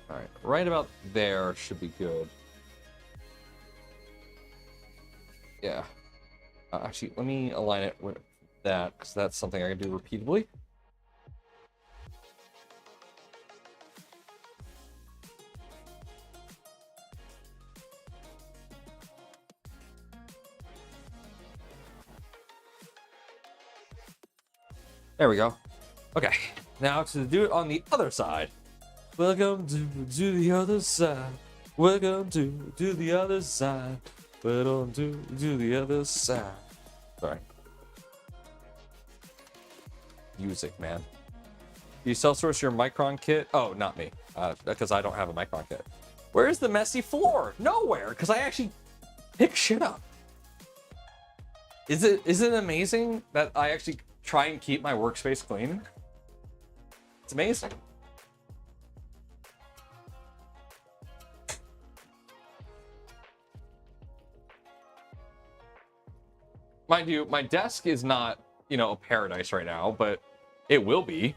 Alright, right about there should be good. Yeah. Actually, let me align it with that, because that's something I can do repeatedly. There we go. Okay, now to do it on the other side. Welcome to the other side. Welcome to the other side. Welcome to the other side. Sorry. Music, man. Do you self-source your Micron kit? Oh, not me. because I don't have a Micron kit. Where's the messy floor? Nowhere, because I actually pick shit up. Isn't it amazing that I actually try and keep my workspace clean? It's amazing. Mind you, my desk is not, you know, a paradise right now, but it will be.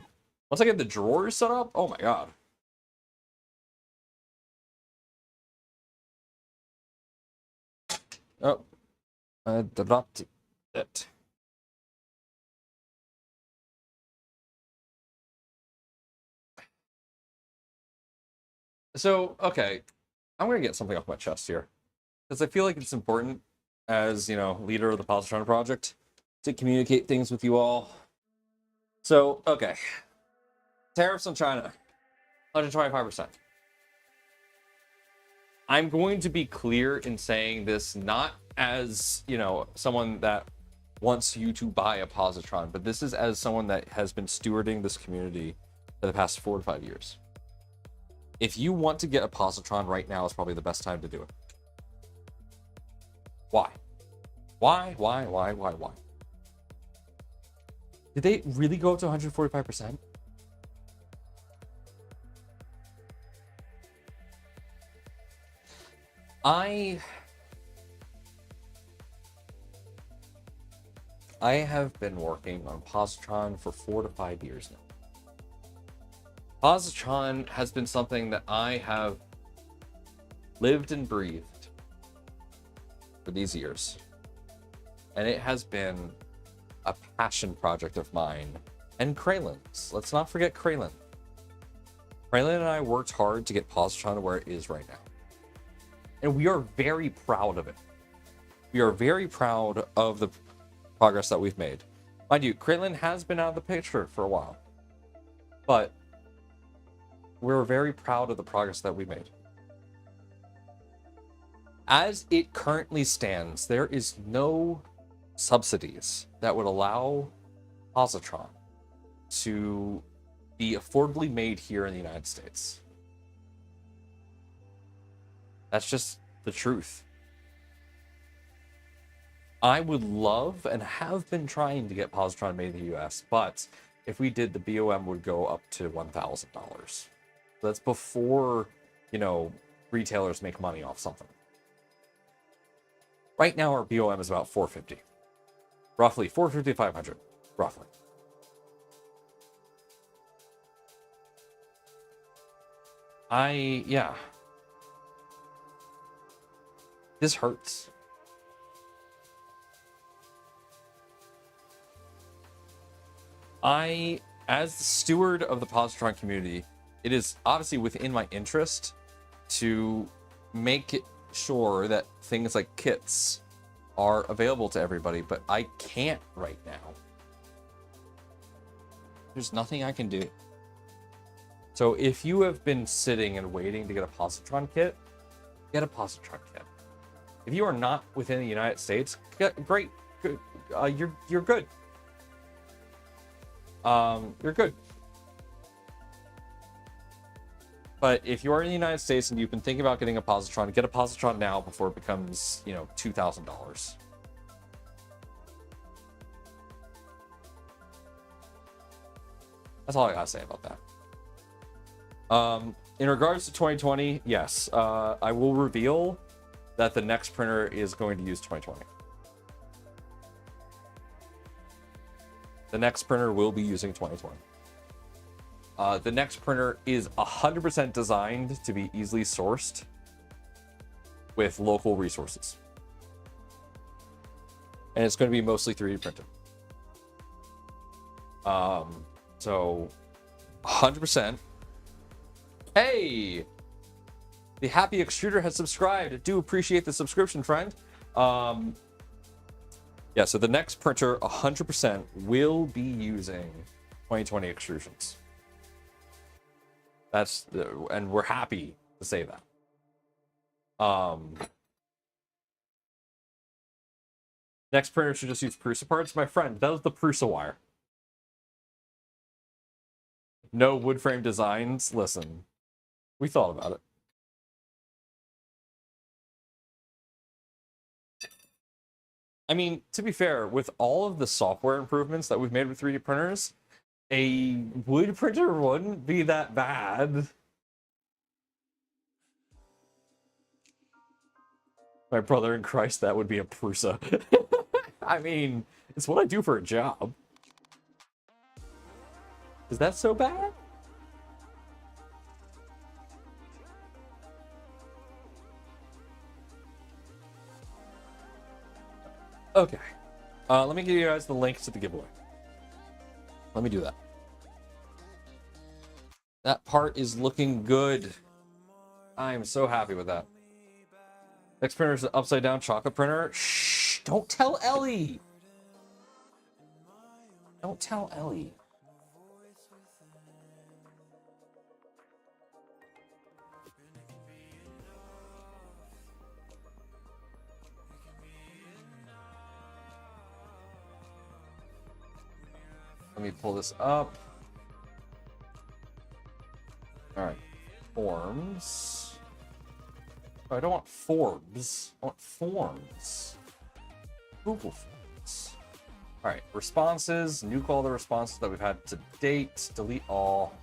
Once I get the drawers set up, oh my god. Oh, I dropped it. So, okay, I'm gonna get something off my chest here, because I feel like it's important as, you know, leader of the Positron project to communicate things with you all. So, okay, tariffs on China, 125%. I'm going to be clear in saying this not as, you know, someone that wants you to buy a Positron, but this is as someone that has been stewarding this community for the past 4 to 5 years. If you want to get a Positron right now is probably the best time to do it. Why? Why? Did they really go up to 145%? I have been working on Positron for 4 to 5 years now. Positron has been something that I have lived and breathed for these years. And it has been a passion project of mine. And Kraylin's. Let's not forget Kraylin. Kraylin and I worked hard to get Positron to where it is right now. And we are very proud of it. We are very proud of the progress that we've made. Mind you, Kraylin has been out of the picture for a while. But we're very proud of the progress that we made. As it currently stands, there is no subsidies that would allow Positron to be affordably made here in the United States. That's just the truth. I would love and have been trying to get Positron made in the US, but if we did, the BOM would go up to $1,000. That's before, you know, retailers make money off something. Right now, our BOM is about $450. Roughly $450, $500, roughly. Yeah. This hurts. As the steward of the Positron community, it is obviously within my interest to make it sure that things like kits are available to everybody, but I can't right now. There's nothing I can do. So if you have been sitting and waiting to get a Positron kit, get a Positron kit. If you are not within the United States, great. Good. You're good. You're good. But if you are in the United States and you've been thinking about getting a Positron, get a Positron now before it becomes, you know, $2,000. That's all I gotta say about that. In regards to 2020, yes, I will reveal that the next printer is going to use 2020. The next printer will be using 2020. The next printer is 100% designed to be easily sourced with local resources. And it's going to be mostly 3D printed. So 100%. Hey! The Happy Extruder has subscribed. I do appreciate the subscription, friend. Yeah, so the next printer 100% will be using 2020 extrusions. And we're happy to say that. Next printer should just use Prusa parts. My friend, that was the Prusa wire. No wood frame designs. Listen, We thought about it. I mean, to be fair, with all of the software improvements that we've made with 3D printers, a wood printer wouldn't be that bad. My brother in Christ, that would be a Prusa. I mean, it's what I do for a job. Is that so bad? Okay. Let me give you guys the link to the giveaway. Let me do that. That part is looking good. I am so happy with that. Next printer is an upside down chocolate printer. Shh! Don't tell Ellie! Don't tell Ellie. Let me pull this up. All right. Forms. Oh, I don't want Forbes. I want forms. Google Forms. All right. Responses. Nuke all the responses that we've had to date. Delete all.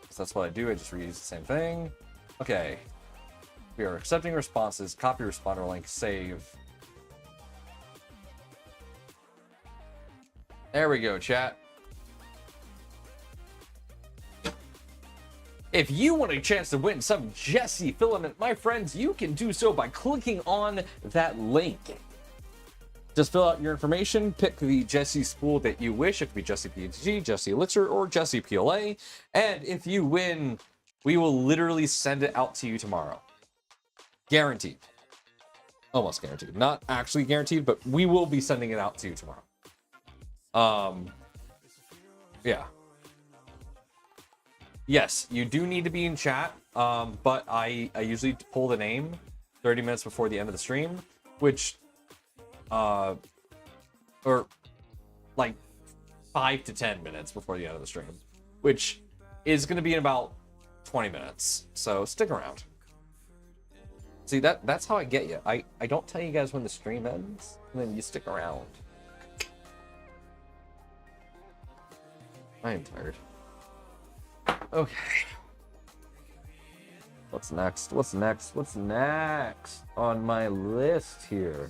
So that's what I do. I just reuse the same thing. Okay. We are accepting responses. Copy responder link. Save. There we go, chat. If you want a chance to win some Jesse Filament, my friends, you can do so by clicking on that link. Just fill out your information, pick the Jesse spool that you wish. It could be Jesse PNG, Jesse Elixir, or Jesse PLA. And if you win, we will literally send it out to you tomorrow. Guaranteed. Almost guaranteed. Not actually guaranteed, but we will be sending it out to you tomorrow. Yeah. Yes, you do need to be in chat, but I usually pull the name 30 minutes before the end of the stream, which, or like 5 to 10 minutes before the end of the stream, which is going to be in about 20 minutes. So stick around. See, that's how I get you. I don't tell you guys when the stream ends, and then you stick around. I am tired. Okay. What's next? What's next? What's next on my list here?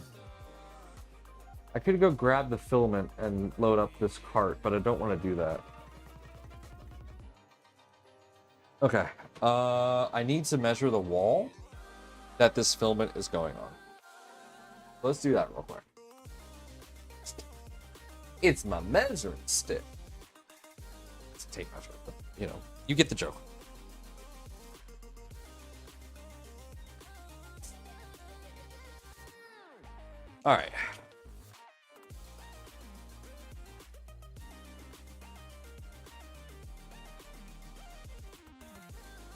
I could go grab the filament and load up this cart, but I don't want to do that. Okay. I need to measure the wall that this filament is going on. Let's do that real quick. It's my measuring stick. It's a tape measure, but, you know. You get the joke. All right.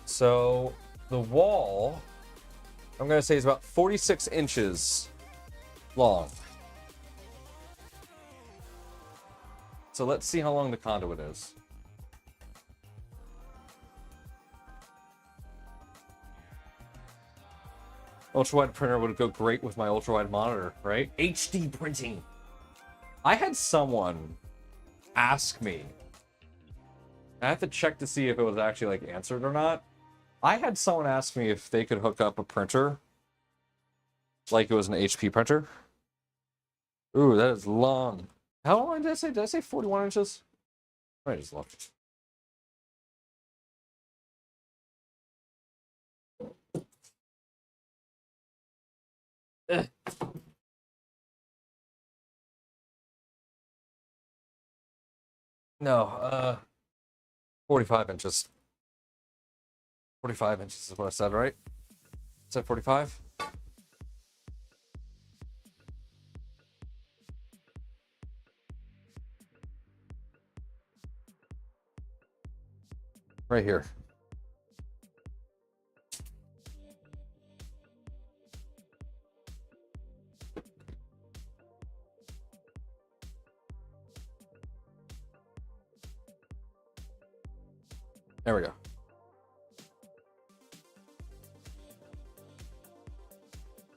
So the wall, I'm going to say, is about 46 inches long. So let's see how long the conduit is. Ultrawide printer would go great with my ultrawide monitor, right? HD printing. I had someone ask me. I have to check to see if it was actually like answered or not. I had someone ask me if they could hook up a printer like it was an HP printer. Ooh, that is long. How long did I say? Did I say 41 inches? I just look. No, 45 inches. 45 inches is what I said, right? I said 45? Right here. There we go.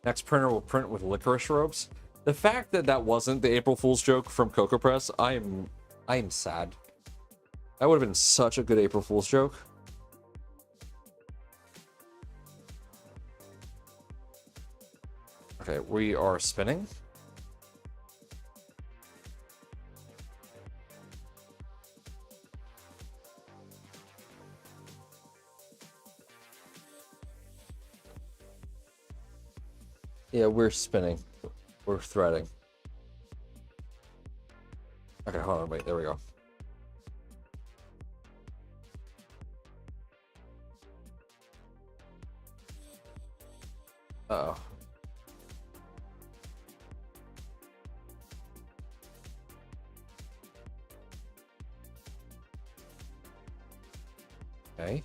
Next printer will print with licorice ropes. The fact that that wasn't the April Fool's joke from Cocoa Press, I am sad. That would have been such a good April Fool's joke. Okay, we are spinning. Yeah, we're spinning. We're threading. Okay, hold on, wait, there we go. Uh-oh. Okay.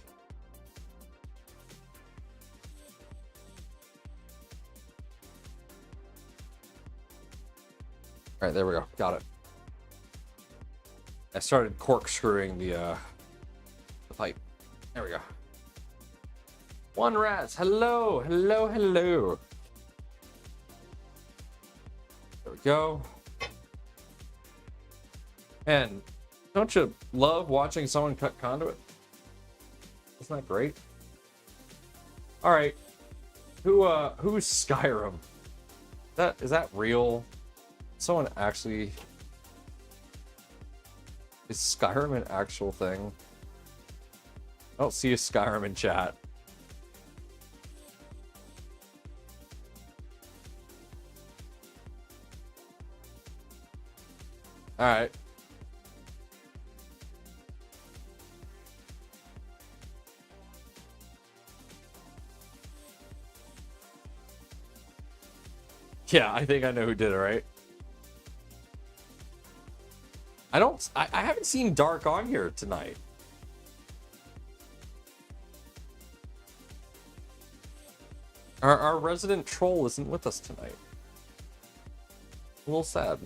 All right, there we go. Got it. I started corkscrewing the pipe. There we go. One rats. Hello, hello, hello. There we go. And don't you love watching someone cut conduit? Isn't that great? All right. Who's Skyrim? Is that real? Someone actually... Is Skyrim an actual thing? I don't see a Skyrim in chat. Alright. Yeah, I think I know who did it, right? I haven't seen Dark on here tonight. Our resident troll isn't with us tonight. A little sad.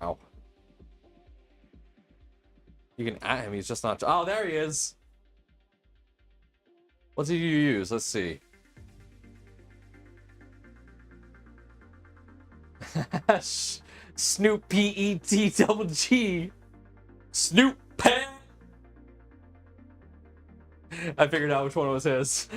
Ow. You can at him, he's just not... Oh, there he is! What did you use? Let's see. Snoop P-E-T-double-G. Snoop Pet! I figured out which one was his.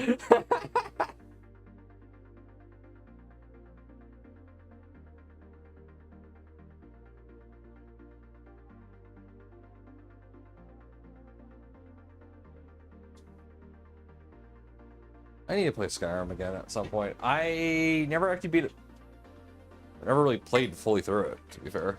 I need to play Skyrim again at some point. I never actually beat it. I never really played fully through it, to be fair.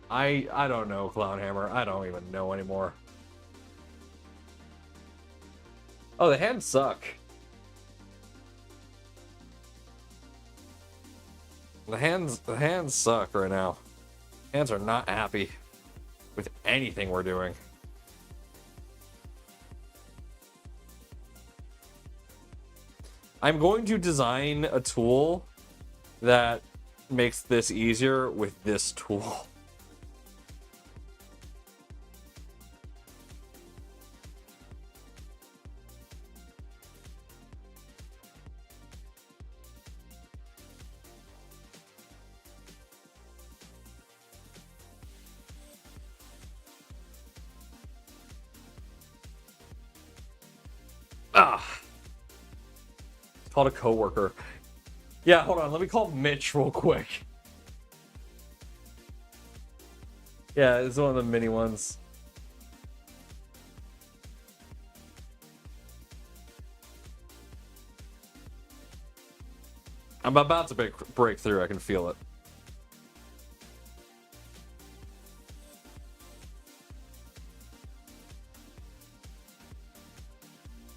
I don't know, Clownhammer. I don't even know anymore. Oh, the hands suck. The hands suck right now. Hands are not happy with anything we're doing. I'm going to design a tool that makes this easier with this tool. Called a coworker. Yeah, hold on. Let me call Mitch real quick. Yeah, it's one of the mini ones. I'm about to break through. I can feel it.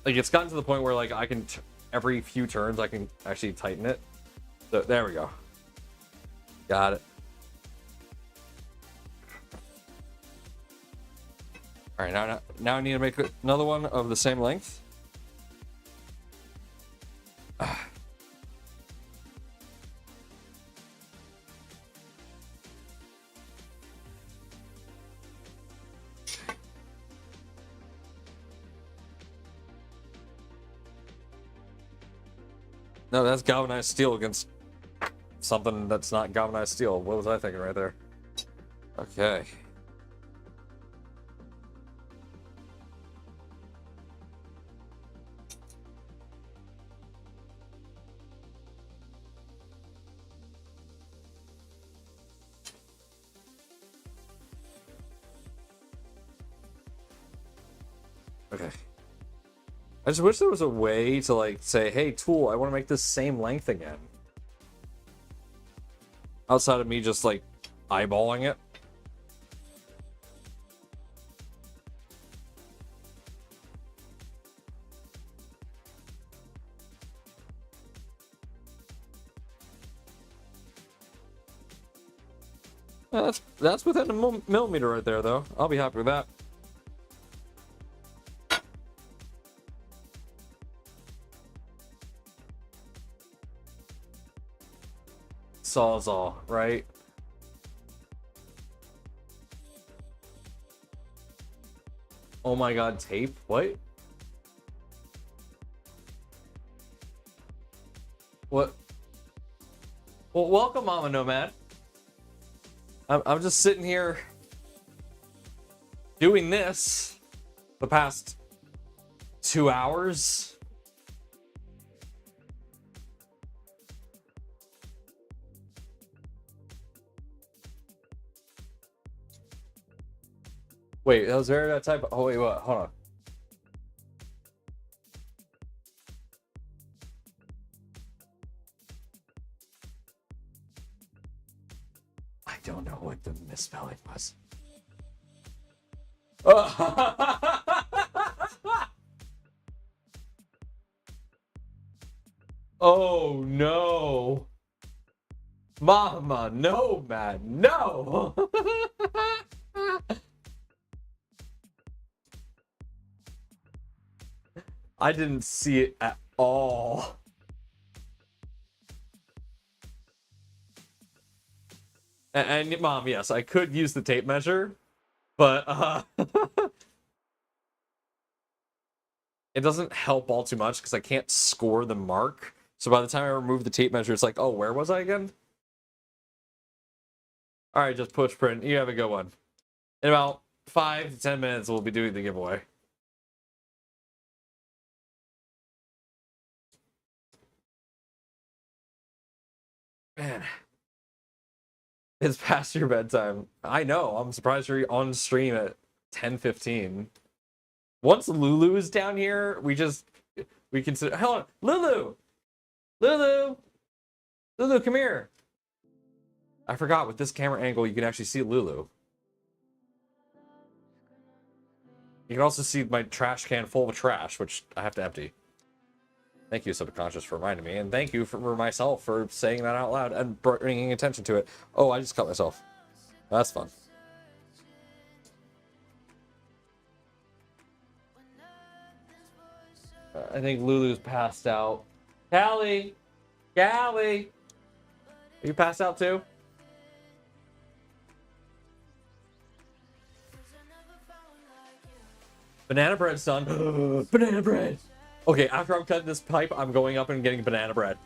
Like, it's gotten to the point where, like, I can... every few turns, I can actually tighten it. So, there we go. Got it. All right, now I need to make another one of the same length. No, that's galvanized steel against something that's not galvanized steel. What was I thinking right there? Okay. Okay. I just wish there was a way to like say, hey, tool, I want to make this same length again. Outside of me just like eyeballing it. That's within a millimeter right there, though. I'll be happy with that. Sawzall, right? Oh my god, tape? What? What? Well, welcome, Mama Nomad. I'm just sitting here doing this the past 2 hours. Wait, that was there that type of... Oh, wait, what? Hold on. I don't know what the misspelling was. Oh, no. Mama, no, man, no. I didn't see it at all. And Mom, yes, I could use the tape measure, but it doesn't help all too much because I can't score the mark. So by the time I remove the tape measure, it's like, oh, where was I again? All right, just push print. You have a good one. In about 5 to 10 minutes, we'll be doing the giveaway. Man, it's past your bedtime. I know. I'm surprised you're on stream at 10:15. Once Lulu is down here, we consider. Hold on, Lulu, come here. I forgot with this camera angle, you can actually see Lulu. You can also see my trash can full of trash, which I have to empty. Thank you, Subconscious, for reminding me, and thank you for myself for saying that out loud and bringing attention to it. Oh, I just cut myself. That's fun. I think Lulu's passed out. Callie! Callie! Are you passed out too? Banana bread's done. Banana bread! Okay, after I'm cutting this pipe, I'm going up and getting banana bread.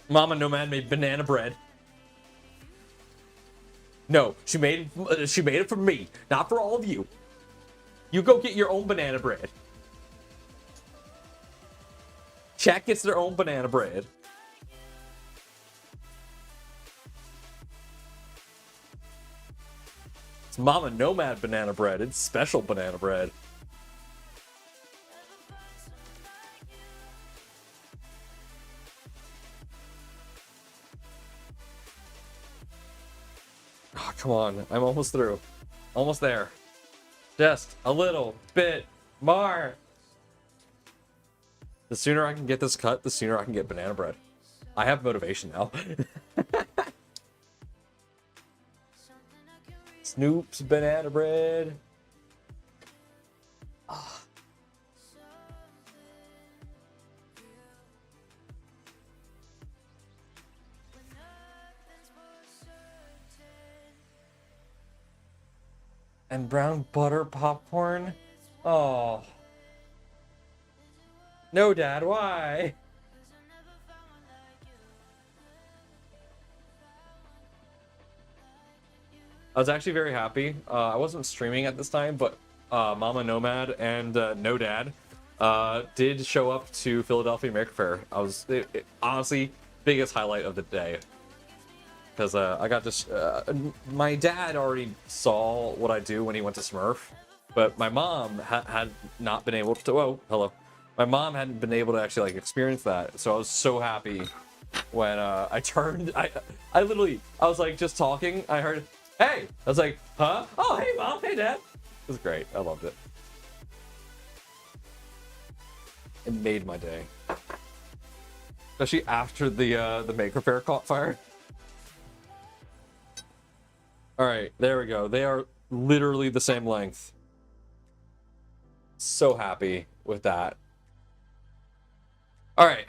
Mama Nomad made banana bread. No, she made it for me, not for all of you. You go get your own banana bread. Chat gets their own banana bread. It's Mama Nomad banana bread. It's special banana bread. Oh, come on. I'm almost through. Almost there. Just a little bit more. The sooner I can get this cut, the sooner I can get banana bread. I have motivation now. Snoop's banana bread. Ah. And brown butter popcorn. Oh. No, Dad, why? I was actually very happy. I wasn't streaming at this time, but Mama Nomad and No Dad did show up to Philadelphia Maker Fair. Honestly, biggest highlight of the day. Because I got this. My dad already saw what I do when he went to Smurf, but my mom had not been able to. Oh, hello. My mom hadn't been able to actually like experience that, so I was so happy when I turned. I was like just talking. I heard, "Hey!" I was like, "Huh? Oh, hey, Mom. Hey, Dad." It was great. I loved it. It made my day, especially after the Maker Faire caught fire. All right, there we go. They are literally the same length. So happy with that. All right.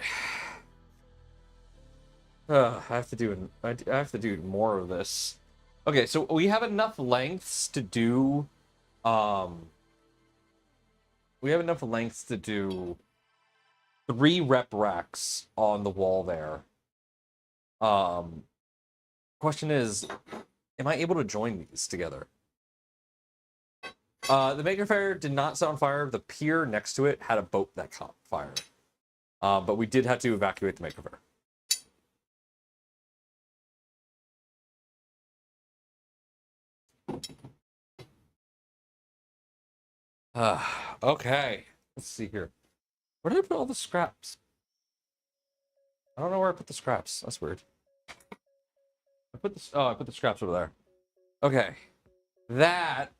I have to do more of this. Okay, so we have enough lengths to do. We have enough lengths to do 3 RepRacks on the wall there. Question is, am I able to join these together? The Maker Faire did not set on fire. The pier next to it had a boat that caught fire. But we did have to evacuate the Maker Faire. Okay. Let's see here. Where did I put all the scraps? I don't know where I put the scraps. That's weird. I put the scraps over there. Okay. That.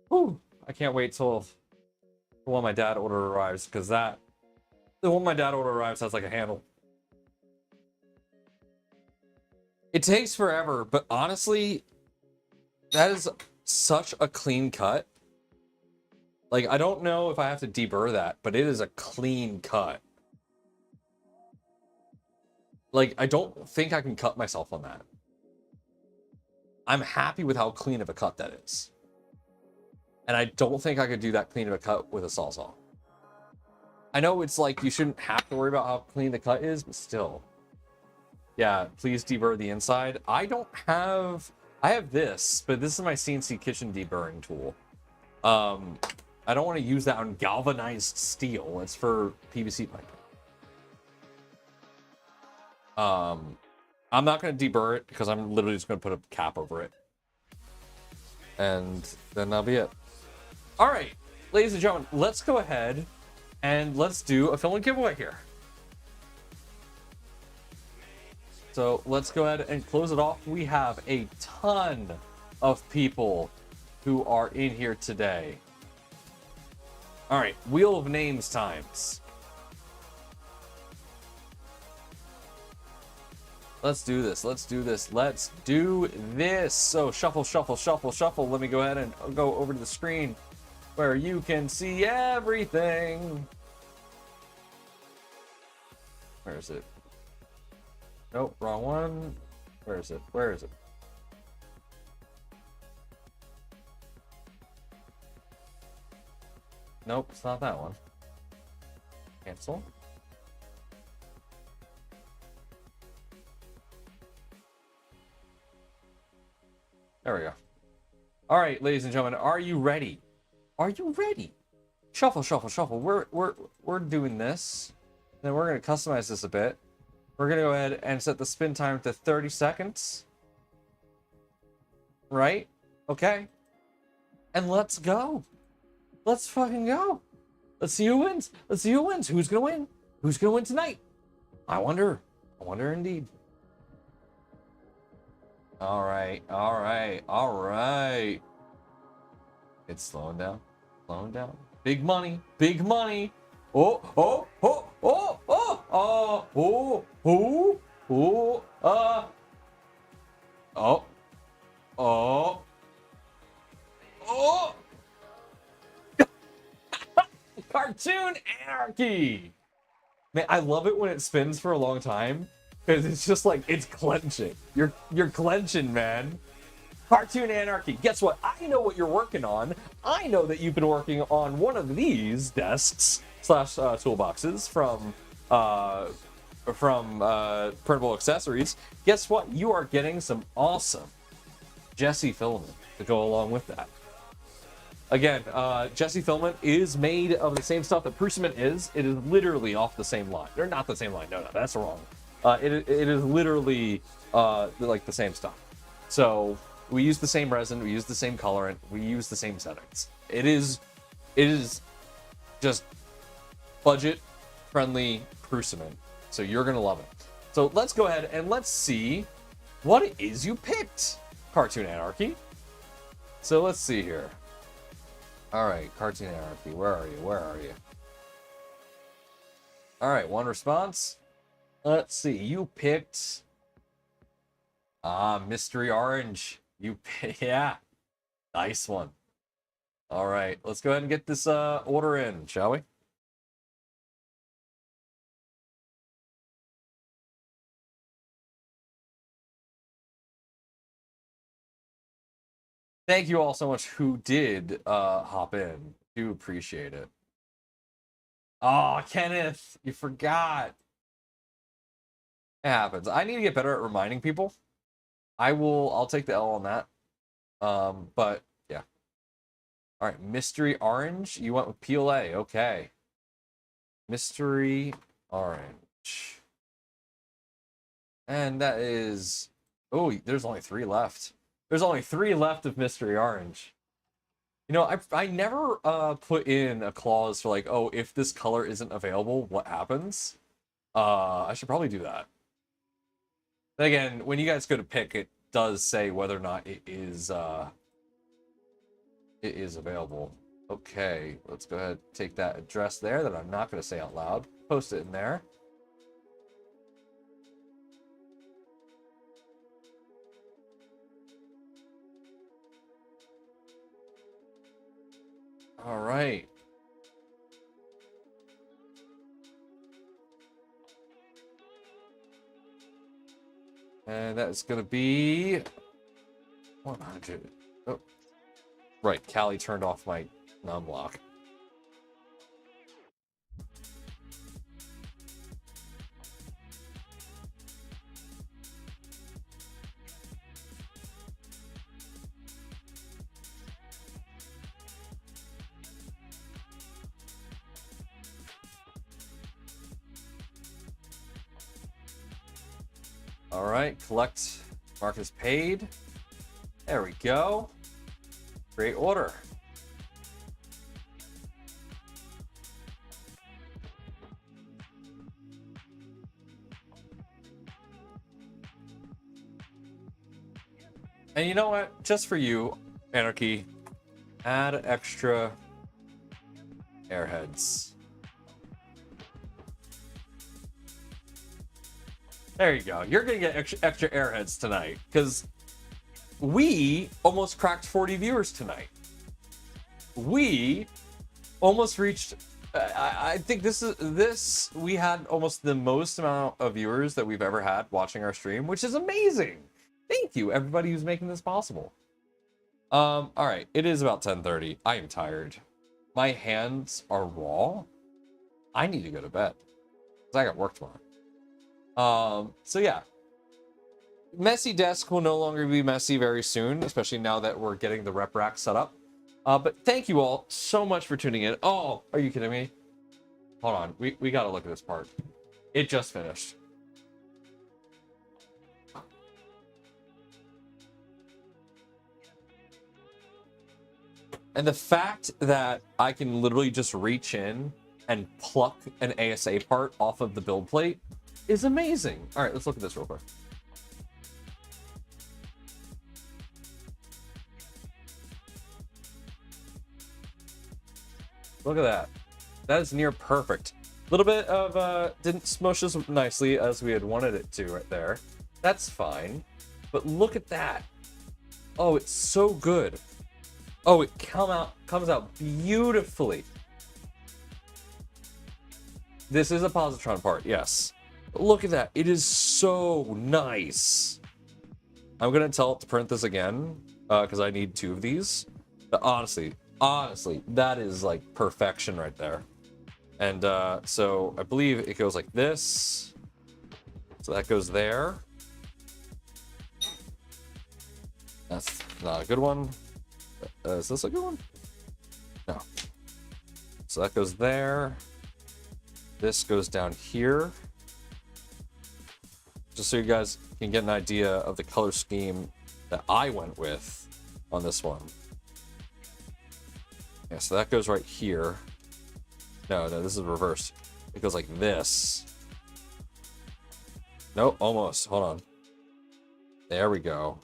Whew. I can't wait till the one my dad order arrives, because the one my dad order arrives has like a handle. It takes forever, but honestly, that is such a clean cut. Like, I don't know if I have to deburr that, but it is a clean cut. Like, I don't think I can cut myself on that. I'm happy with how clean of a cut that is. And I don't think I could do that clean of a cut with a Sawzall. I know it's like you shouldn't have to worry about how clean the cut is, but still. Yeah, please deburr the inside. I have this, but this is my CNC kitchen deburring tool. I don't want to use that on galvanized steel. It's for PVC pipe. I'm not going to deburr it because I'm literally just going to put a cap over it. And then that'll be it. All right, ladies and gentlemen, let's go ahead and let's do a filament giveaway here. So let's go ahead and close it off. We have a ton of people who are in here today. All right, Wheel of Names times. Let's do this. Let's do this. Let's do this. So shuffle, shuffle, shuffle, shuffle. Let me go ahead and go over to the screen where you can see everything. Where is it? Nope, wrong one. Where is it? Where is it? Nope, it's not that one. Cancel. There we go. All right, ladies and gentlemen, are you ready? Are you ready? Shuffle, shuffle, shuffle. We're doing this. Then we're gonna customize this a bit. We're gonna go ahead and set the spin time to 30 seconds. Right? Okay. And let's go. Let's fucking go. Let's see who wins. Let's see who wins. Who's gonna win? Who's gonna win tonight? I wonder. I wonder indeed. All right. All right. All right. It's slowing down. Slowing down. Big money. Big money. Oh, oh, oh, oh, oh, oh, oh, oh, oh, oh. Cartoon Anarchy. Man, I love it when it spins for a long time because it's just like it's clenching. You're clenching, man. Cartoon Anarchy. Guess what? I know what you're working on. I know that you've been working on one of these desks slash toolboxes from Printable Accessories. Guess what? You are getting some awesome Jesse filament to go along with that. Again, Jesse filament is made of the same stuff that Positron is. It is literally off the same line. They're not the same line. No, that's wrong. It is literally like the same stuff. So we use the same resin. We use the same colorant. We use the same settings. It is just budget friendly Positron. So you're gonna love it. So let's go ahead and let's see what it is you picked, Cartoon Anarchy. So let's see here. All right, Cartoon Anarchy, where are you? Where are you? All right, one response. Let's see, you picked Mystery Orange. Yeah, nice one. All right, let's go ahead and get this order in, shall we? Thank you all so much who did hop in. Do appreciate it. Oh, Kenneth, you forgot. It happens. I need to get better at reminding people. I'll take the L on that. But yeah. All right, Mystery Orange. You went with PLA. Okay. Mystery Orange. And that is... Oh, there's only 3 left. There's only 3 left of Mystery Orange. You know, I never put in a clause for like, oh, if this color isn't available, what happens? I should probably do that. Again, when you guys go to pick, it does say whether or not it is available. Okay, let's go ahead and take that address there that I'm not going to say out loud. Post it in there. All right. And that's going to be 100. Oh, right. Callie turned off my numlock. All right, collect mark as paid. There we go. Great order. And you know what? Just for you, Anarchy, add extra airheads. There you go. You're going to get extra airheads tonight because we almost cracked 40 viewers tonight. We almost reached, I think we had almost the most amount of viewers that we've ever had watching our stream, which is amazing. Thank you, everybody who's making this possible. All right, it is about 10:30. I am tired. My hands are raw. I need to go to bed because I got work tomorrow. So yeah, messy desk will no longer be messy very soon, especially now that we're getting the RepRack set up. But thank you all so much for tuning in. Oh, are you kidding me? Hold on, we gotta look at this part. It just finished. And the fact that I can literally just reach in and pluck an ASA part off of the build plate is amazing. All right, let's look at this real quick. Look at that. That is near perfect. A little bit of, didn't smush as nicely as we had wanted it to right there. That's fine. But look at that. Oh, it's so good. Oh, it comes out beautifully. This is a positron part, yes. Look at that. It is so nice. I'm going to tell it to print this again because I need 2 of these. But honestly, that is like perfection right there. And so I believe it goes like this. So that goes there. That's not a good one. Is this a good one? No. So that goes there. This goes down here. Just so you guys can get an idea of the color scheme that I went with on this one. Yeah, so that goes right here. No, this is reversed. It goes like this. Nope, almost. Hold on. There we go.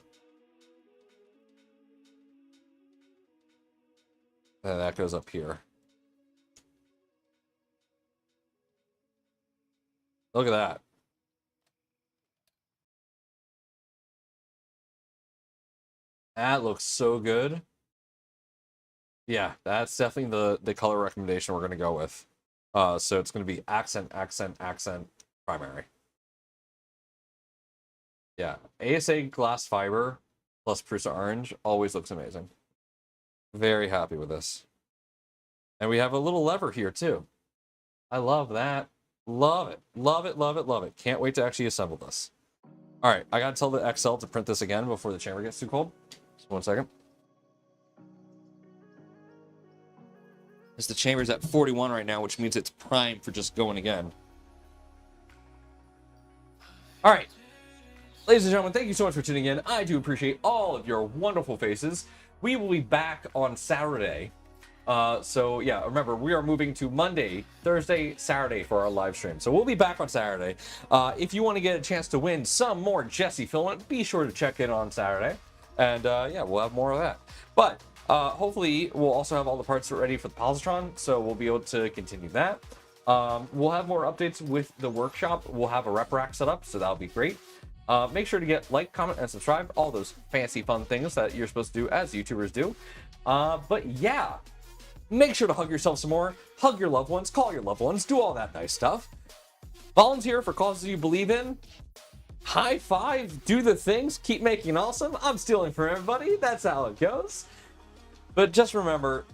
And that goes up here. Look at that. That looks so good. Yeah, that's definitely the color recommendation we're going to go with. So it's going to be accent, accent, accent, primary. Yeah, ASA glass fiber plus Prusa orange always looks amazing. Very happy with this. And we have a little lever here too. I love that. Love it. Love it, love it, love it. Can't wait to actually assemble this. All right, I got to tell the XL to print this again before the chamber gets too cold. Just 1 second. Because the chamber's at 41 right now, which means it's primed for just going again. All right. Ladies and gentlemen, thank you so much for tuning in. I do appreciate all of your wonderful faces. We will be back on Saturday. So yeah, remember, we are moving to Monday, Thursday, Saturday for our live stream. So we'll be back on Saturday. If you want to get a chance to win some more Jesse Filament, be sure to check in on Saturday. And yeah, we'll have more of that. But hopefully we'll also have all the parts ready for the Positron, so we'll be able to continue that. We'll have more updates with the workshop. We'll have a RepRack set up, so that'll be great. Make sure to get like, comment, and subscribe. All those fancy fun things that you're supposed to do as YouTubers do. But yeah, make sure to hug yourself some more. Hug your loved ones. Call your loved ones. Do all that nice stuff. Volunteer for causes you believe in. High five. Do the things. Keep making it awesome. I'm stealing from everybody. That's how it goes. But just remember,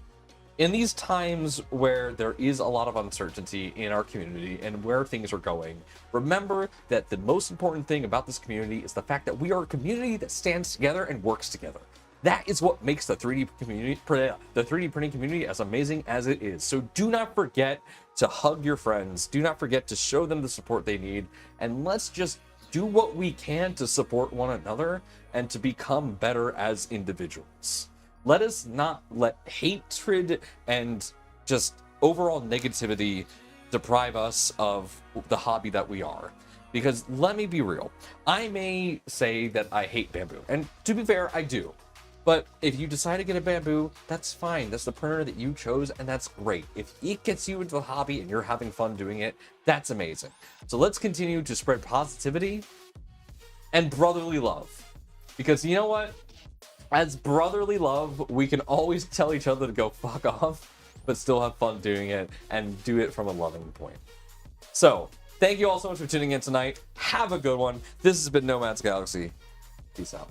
in these times where there is a lot of uncertainty in our community and where things are going, remember that the most important thing about this community is the fact that we are a community that stands together and works together. That is what makes the 3D printing community as amazing as it is. So do not forget to hug your friends. Do not forget to show them the support they need. And let's just do what we can to support one another and to become better as individuals. Let us not let hatred and just overall negativity deprive us of the hobby that we are. Because let me be real, I may say that I hate bamboo, and to be fair, I do. But if you decide to get a bamboo, that's fine. That's the printer that you chose, and that's great. If it gets you into the hobby and you're having fun doing it, that's amazing. So let's continue to spread positivity and brotherly love. Because you know what? As brotherly love, we can always tell each other to go fuck off, but still have fun doing it and do it from a loving point. So, thank you all so much for tuning in tonight. Have a good one. This has been Nomad's Galaxy. Peace out.